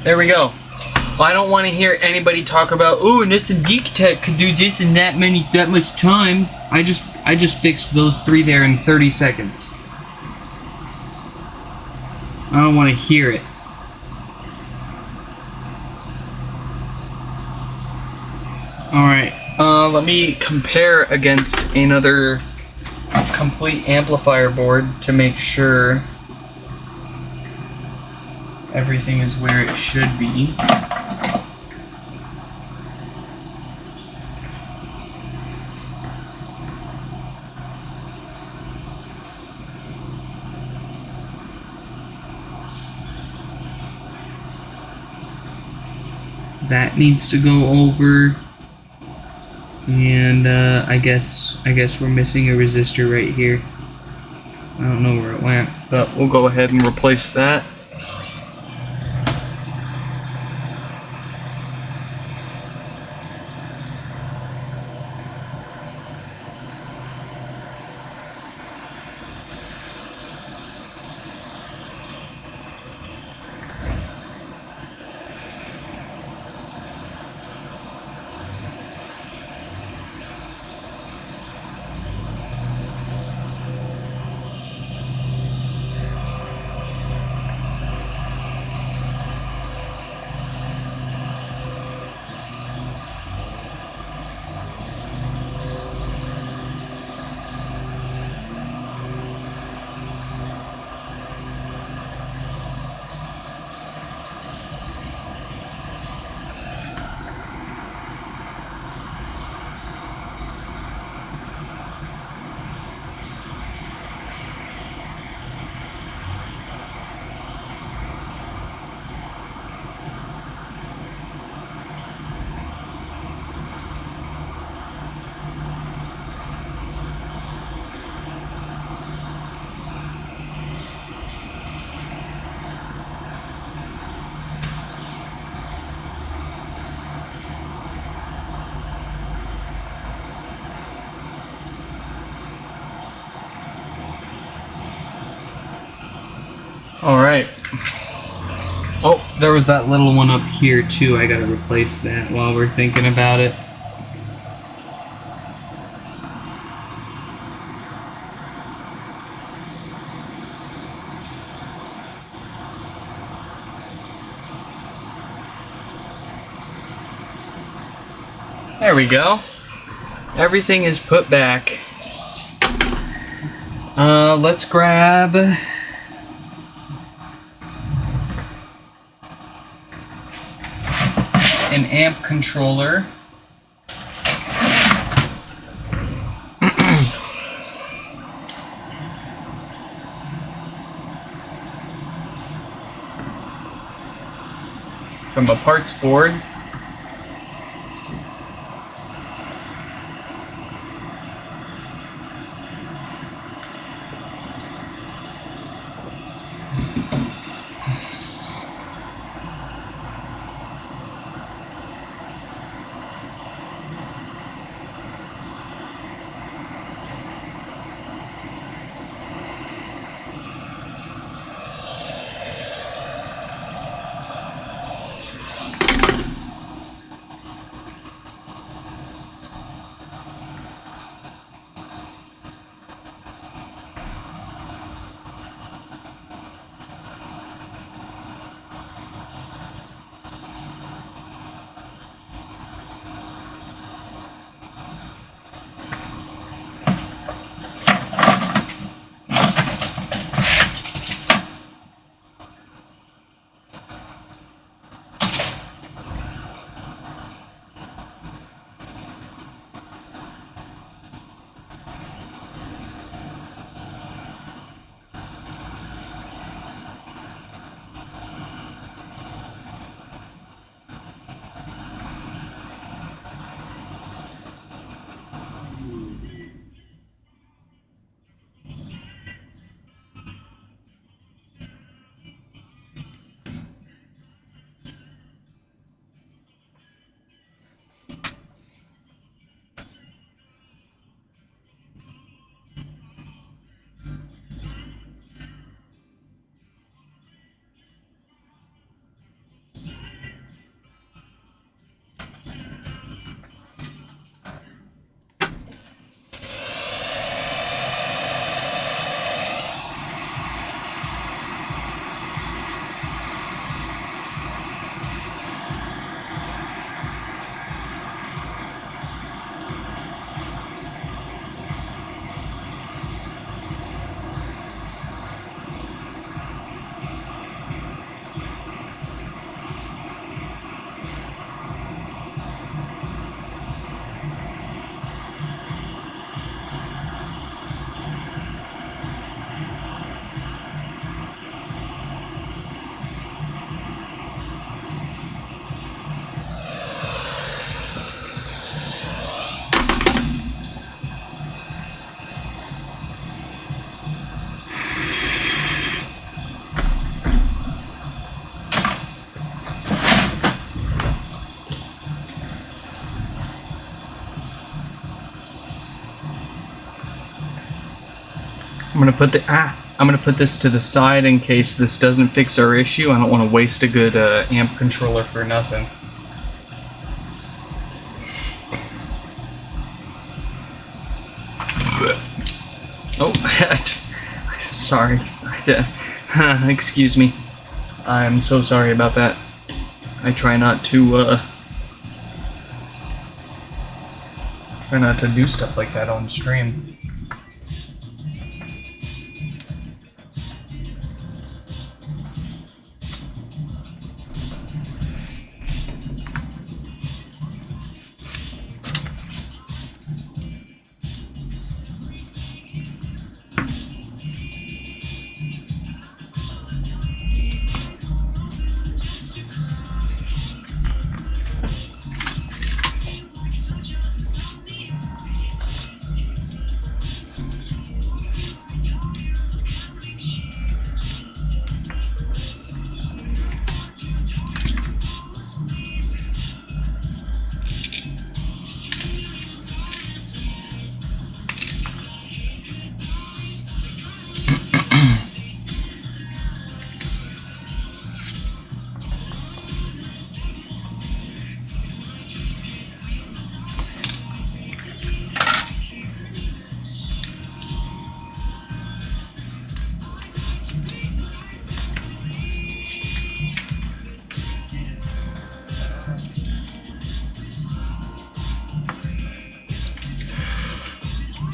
There we go. I don't want to hear anybody talk about, oh, Nissan Geek Tech could do this in that much time. I just fixed those three there in 30 seconds. I don't want to hear it. Alright, let me compare against another complete amplifier board to make sure everything is where it should be. That needs to go over, and I guess we're missing a resistor right here. I don't know where it went, but we'll go ahead and replace that. Alright. Oh, there was that little one up here too. I gotta replace that while we're thinking about it. There we go. Everything is put back. Let's grab an amp controller. From a parts board. I'm gonna put this to the side in case this doesn't fix our issue. I don't want to waste a good amp controller for nothing. Oh, sorry. Excuse me. I'm so sorry about that. I try not to do stuff like that on stream.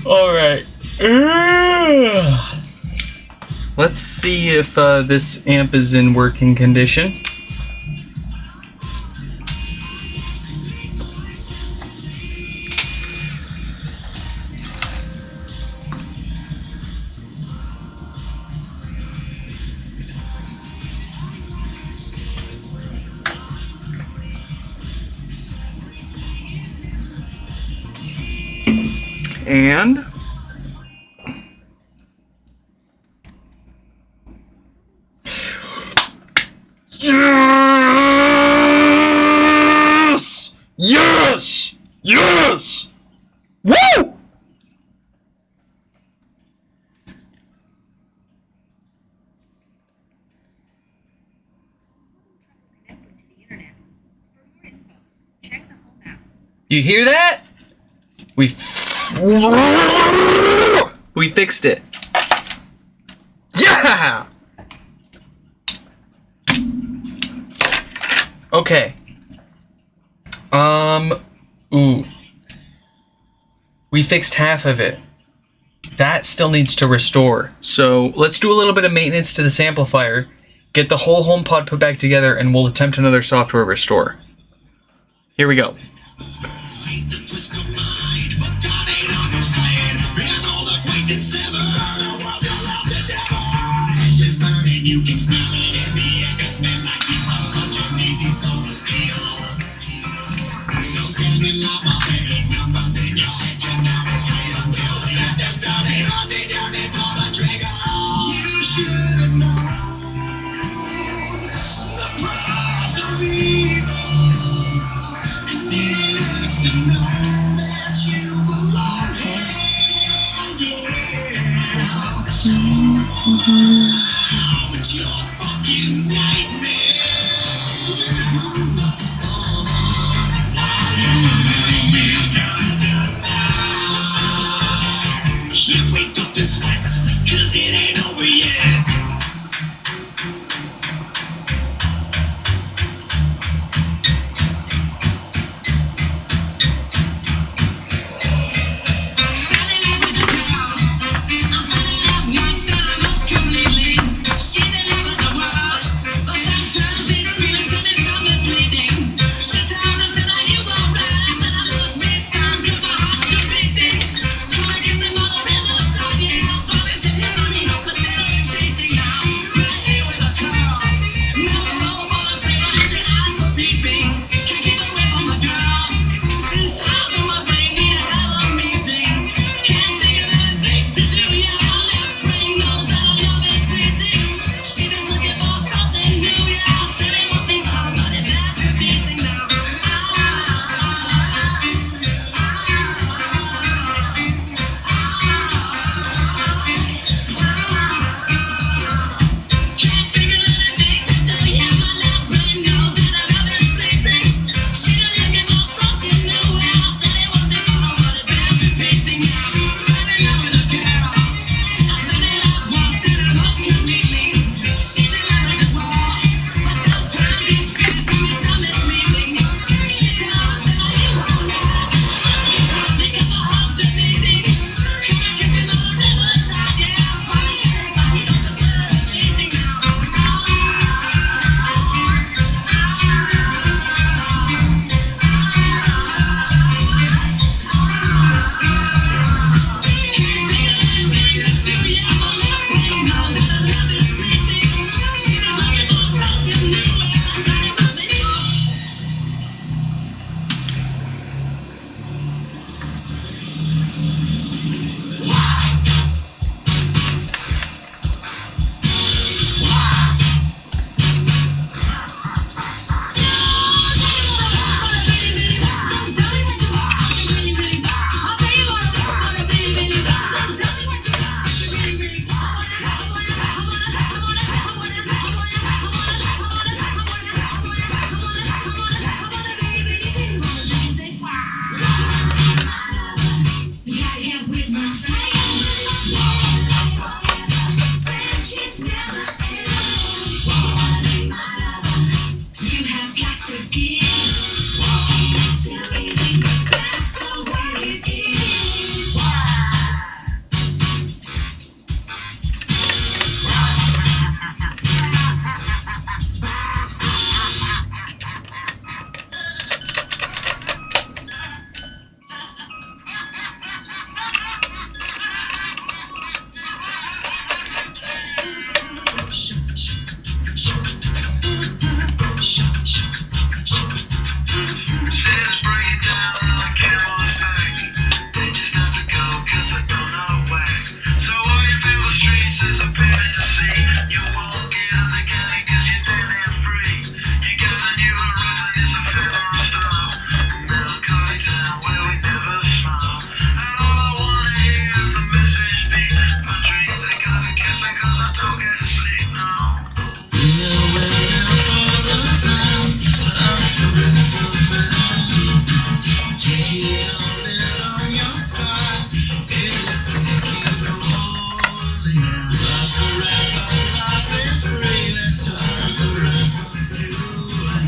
Alright. Let's see if this amp is in working condition. And yes! Yes! Yes! Woo! Connecting to the internet. For more info, check the home app. You hear that? We fixed it. Yeah! Okay. Ooh. We fixed half of it. That still needs to restore. So let's do a little bit of maintenance to this amplifier, get the whole HomePod put back together, and we'll attempt another software restore. Here we go. You can smell it in the air, smell like you are such an easy soul to steal. So standing like my baby, numbers in your head, you never stay still. Let them start it on, they down and pull the trigger. You should have known the price of evil. And it hurts to know that you belong here. Yeah. It's your fucking nightmare. Can't wake up and sweat, 'cause it ain't over yet. Sometimes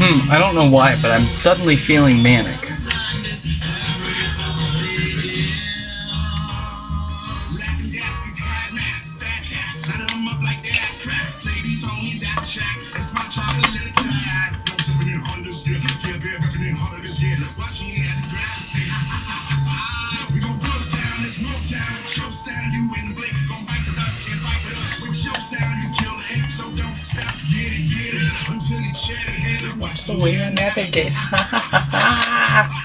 I don't know why, but I'm suddenly feeling manic. Watch the way I navigate. Ha ha ha ha.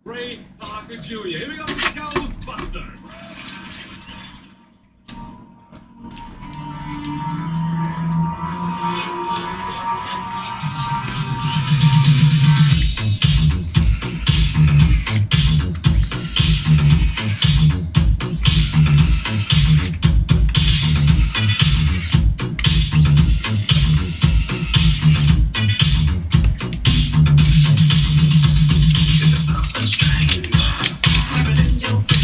Ray Parker Jr. Here we go, Ghostbusters. Something strange, slipping in your bed.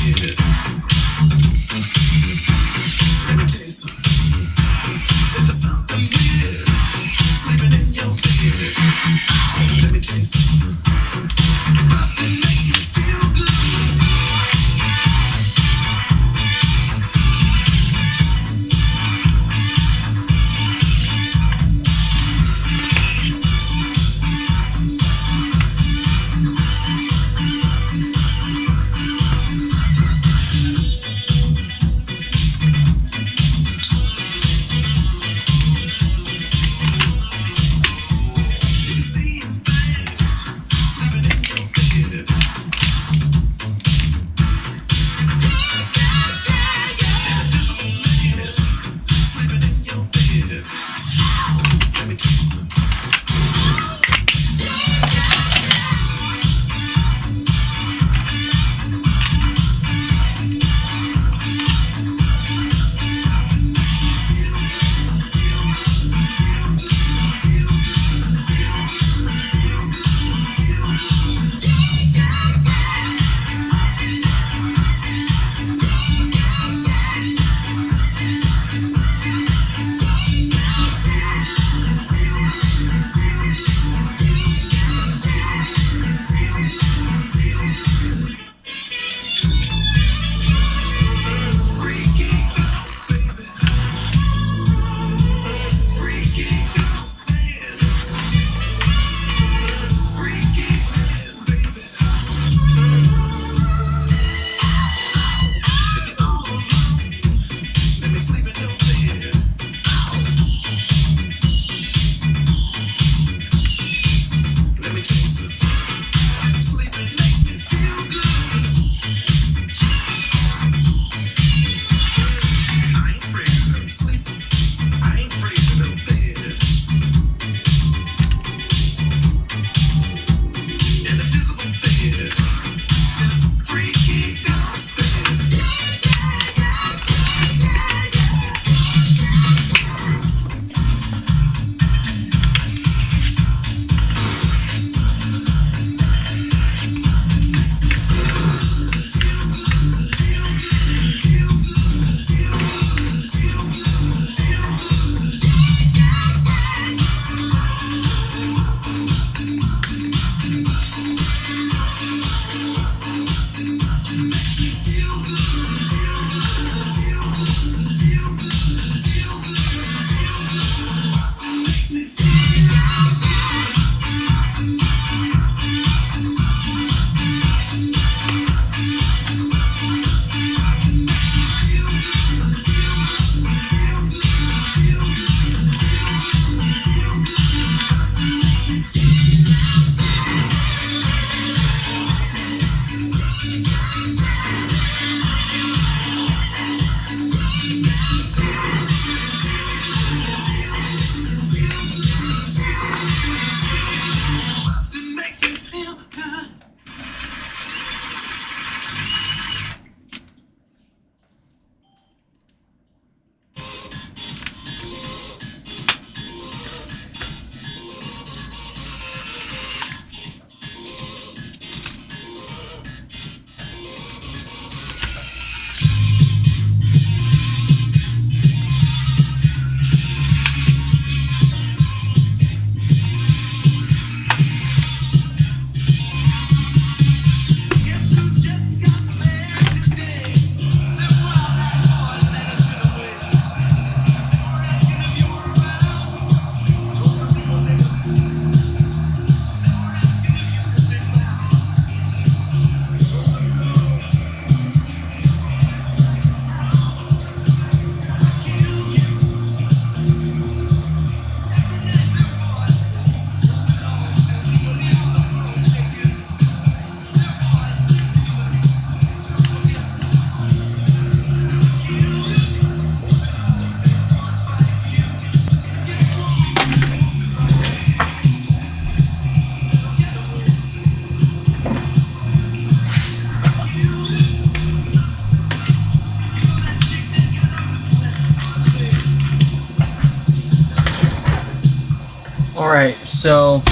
Alright, so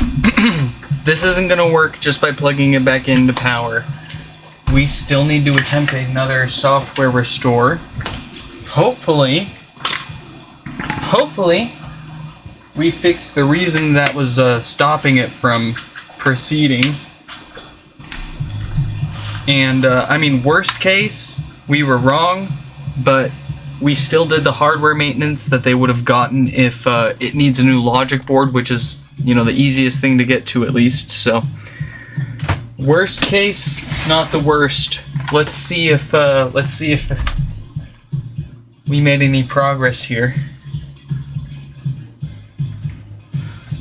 this isn't going to work just by plugging it back into power. We still need to attempt another software restore. Hopefully, we fixed the reason that was stopping it from proceeding. And, I mean, worst case, we were wrong, but we still did the hardware maintenance that they would have gotten if it needs a new logic board, which is, you know, the easiest thing to get to at least. So, worst case, not the worst. Let's see if we made any progress here.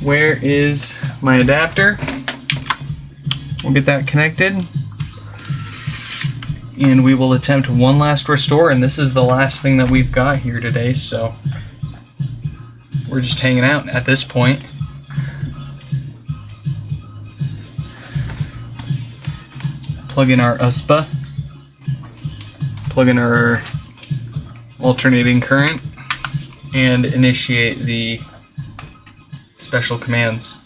Where is my adapter? We'll get that connected. And we will attempt one last restore, and this is the last thing that we've got here today, so we're just hanging out at this point. Plug in our USPA, plug in our alternating current, and initiate the special commands.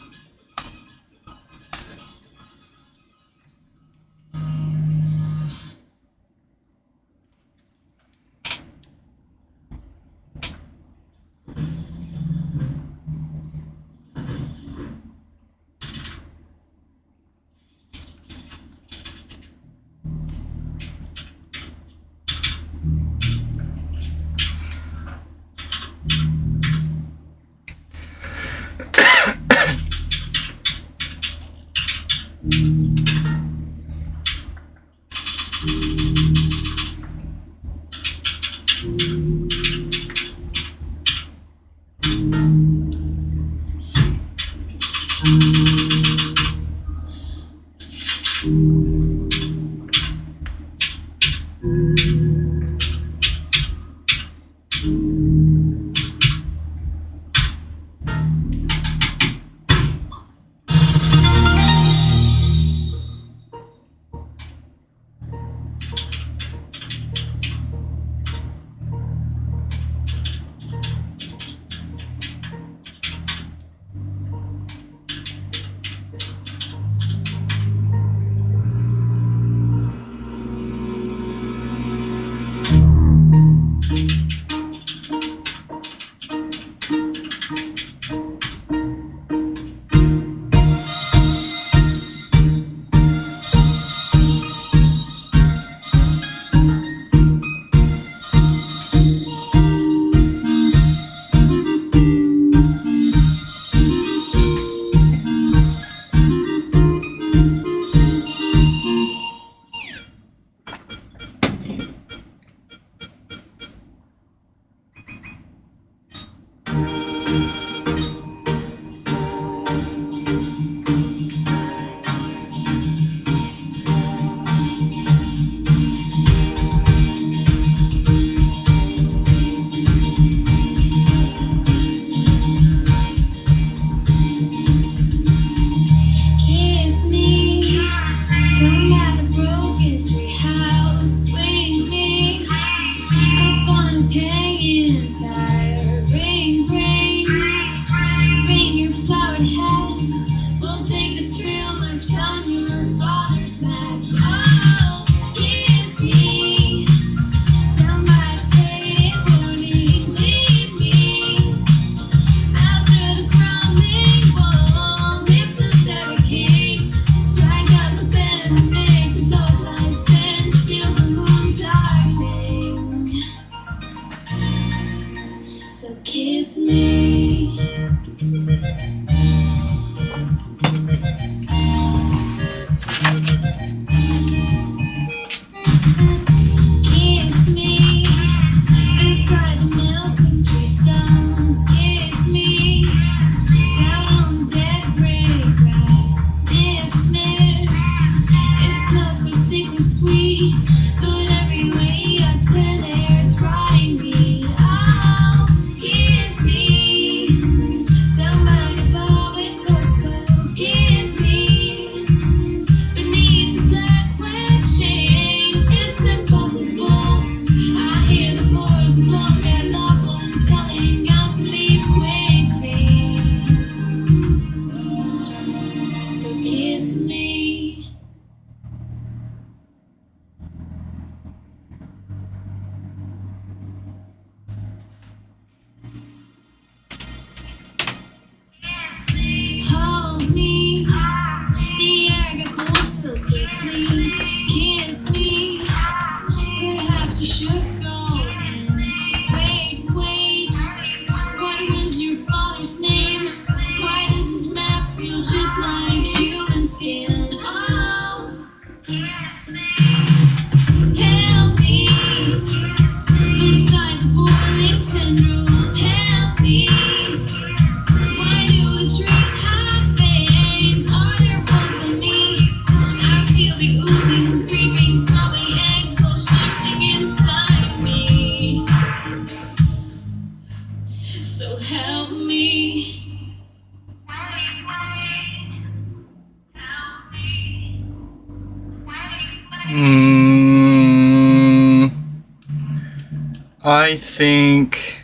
I think...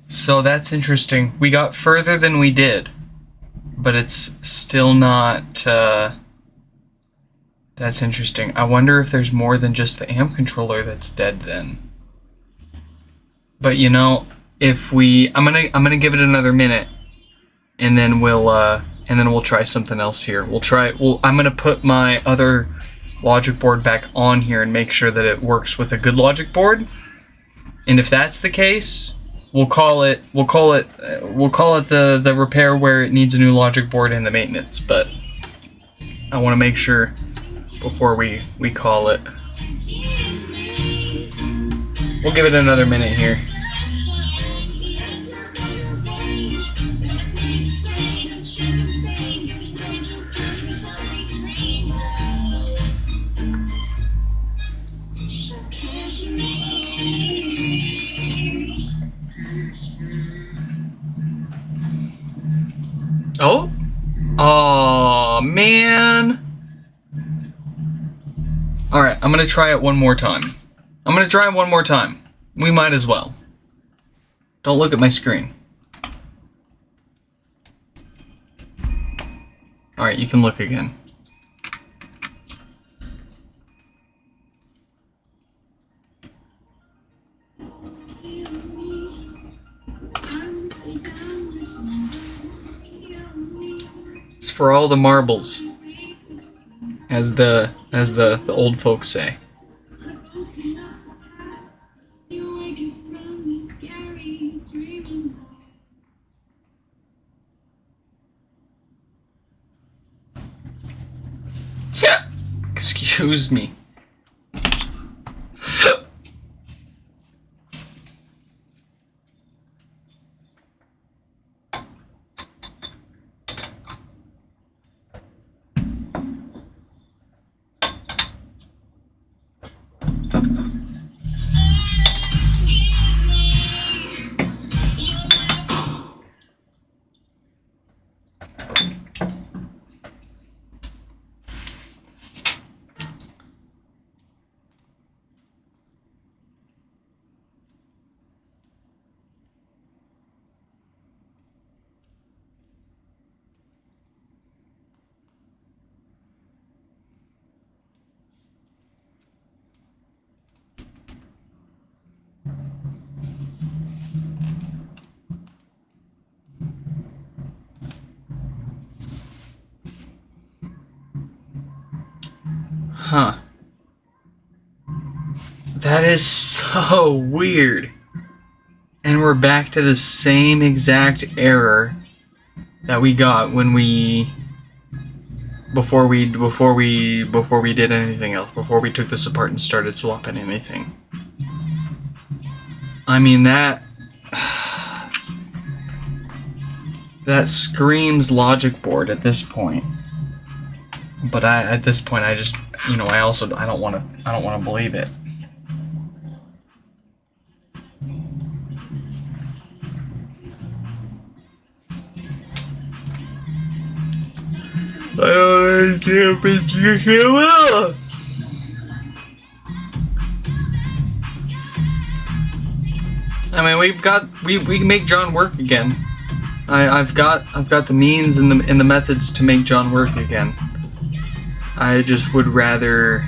So that's interesting. We got further than we did, but it's still not... That's interesting. I wonder if there's more than just the amp controller that's dead then. But you know, if we... I'm gonna give it another minute, and then we'll try something else here. I'm gonna put my other logic board back on here and make sure that it works with a good logic board. And if that's the case, we'll call it the repair where it needs a new logic board and the maintenance. But I want to make sure before we call it. We'll give it another minute here. Oh? Aw, man. Alright, I'm gonna try it one more time. We might as well. Don't look at my screen. Alright, you can look again. It's for all the marbles, as the old folks say. Excuse me. Huh. That is so weird. And we're back to the same exact error that we got when before we did anything else, before we took this apart and started swapping anything. I mean, that screams logic board at this point. But at this point, I just, I don't want to believe it. I mean, we can make John work again. I've got the means and the methods to make John work again. I just would rather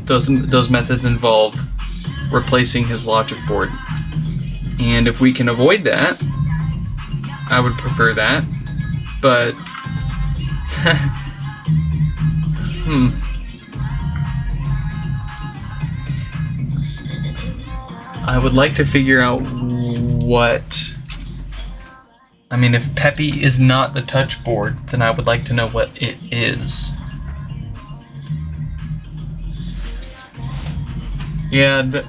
those methods involve replacing his logic board. And if we can avoid that, I would prefer that. But I would like to figure out what... I mean, if Peppy is not the touch board, then I would like to know what it is. And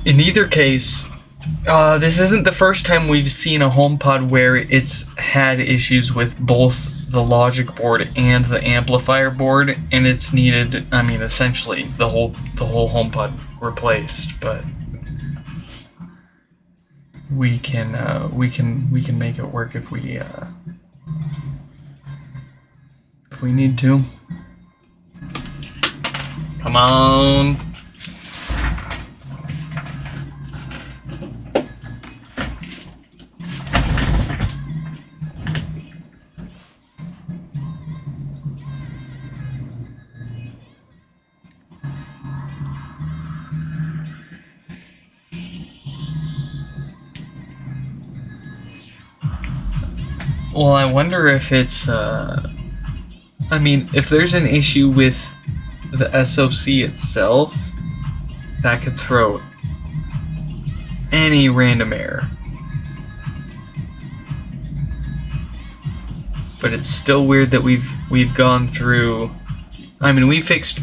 in either case, this isn't the first time we've seen a HomePod where it's had issues with both the logic board and the amplifier board, and it's needed, I mean, essentially the whole HomePod replaced. But we can make it work if we need to. Come on. Well, I wonder if it's, I mean, if there's an issue with the SoC itself, that could throw any random error. But it's still weird that we've gone through, I mean, we've fixed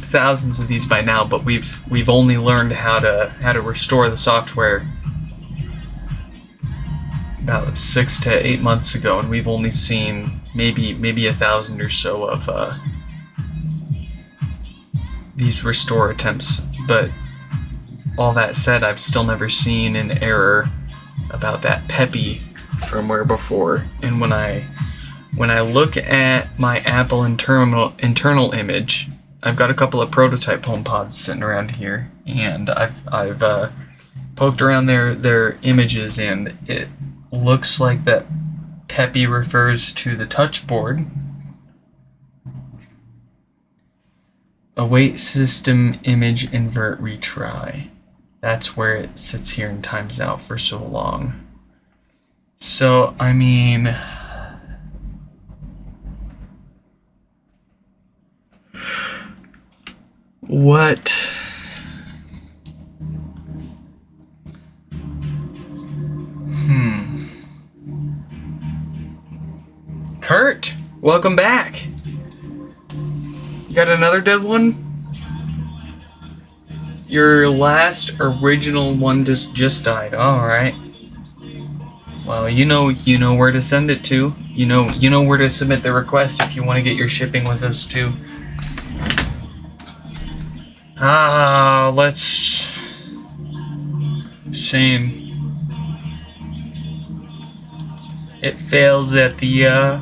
thousands of these by now, but we've only learned how to restore the software about 6 to 8 months ago, and we've only seen maybe 1,000 or so of these restore attempts. But all that said, I've still never seen an error about that Peppy firmware before. And when I look at my Apple internal image, I've got a couple of prototype HomePods sitting around here, and I've poked around their images, and it looks like that Peppy refers to the touchboard. Await system image invert retry. That's where it sits here and times out for so long. So, I mean, what? Kurt, welcome back. You got another dead one? Your last original one just died. All right. Well, you know where to send it to. You know where to submit the request if you want to get your shipping with us too. Let's. Same. It fails at the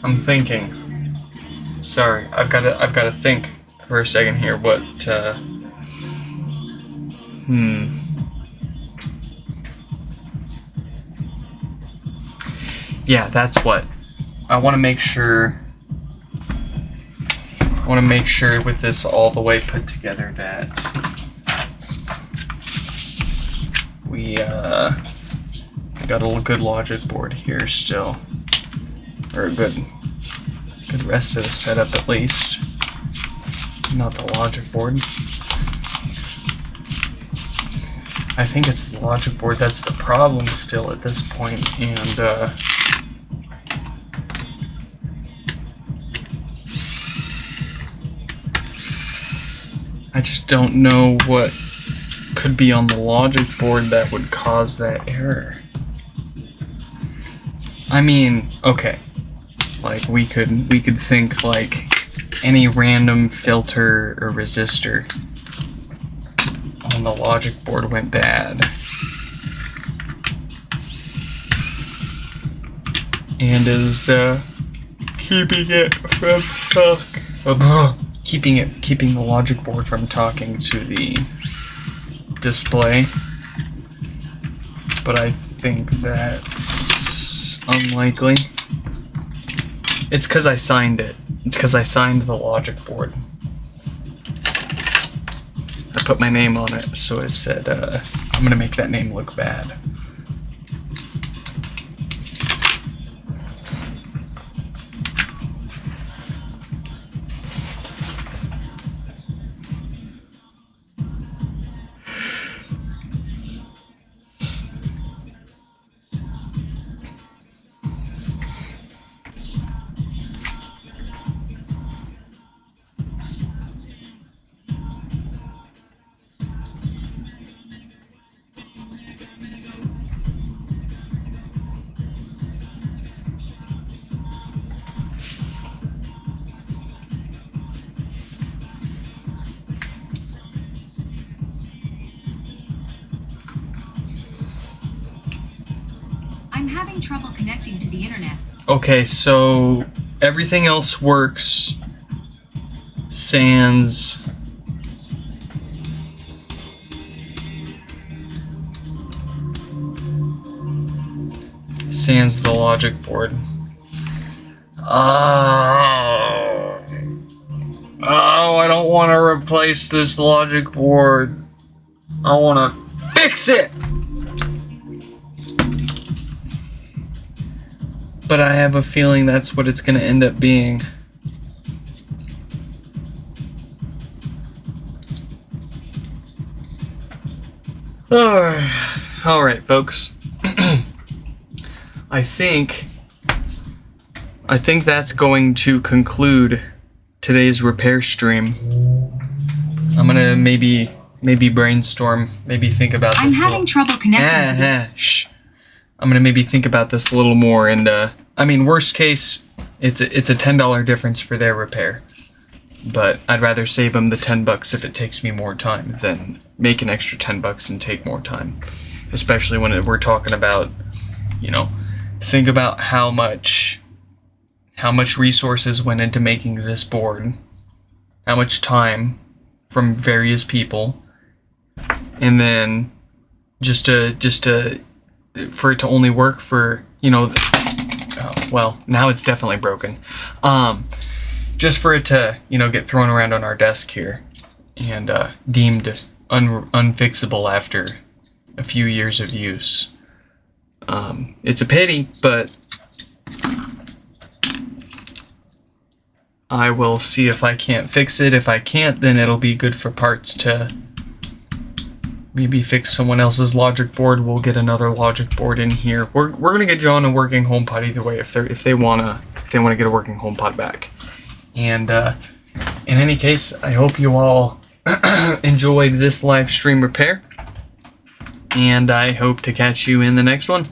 I'm thinking. Sorry, I've got to think for a second here. What? Yeah, that's what. I want to make sure. I want to make sure with this all the way put together that we got a good logic board here still. Or a good rest of the setup at least. Not the logic board. I think it's the logic board that's the problem still at this point, and I just don't know what could be on the logic board that would cause that error. I mean, okay. Like, we could think, like, any random filter or resistor on the logic board went bad. And is, keeping it from keeping the logic board from talking to the display. But I think that's unlikely. It's because I signed it. It's because I signed the logic board. I put my name on it, so it said, I'm gonna make that name look bad. having trouble connecting to the internet. Okay, so everything else works sans the logic board. Oh, I don't want to replace this logic board. I want to fix it. But I have a feeling that's what it's going to end up being. All right, folks. I think that's going to conclude today's repair stream. I'm gonna maybe brainstorm, maybe think about this. I'm having trouble connecting to the Shh. I'm gonna maybe think about this a little more, and I mean, worst case, it's a $10 difference for their repair, but I'd rather save them the $10 if it takes me more time than make an extra $10 and take more time, especially when we're talking about, you know, think about how much resources went into making this board, how much time from various people, and then just for it to only work for, you know, well, now it's definitely broken. Just for it to, you know, get thrown around on our desk here and deemed unfixable after a few years of use. It's a pity, but I will see if I can't fix it. If I can't, then it'll be good for parts to maybe fix someone else's logic board. We'll get another logic board in here. We're gonna get John a working HomePod either way if they wanna get a working HomePod back. And in any case, I hope you all enjoyed this live stream repair, and I hope to catch you in the next one.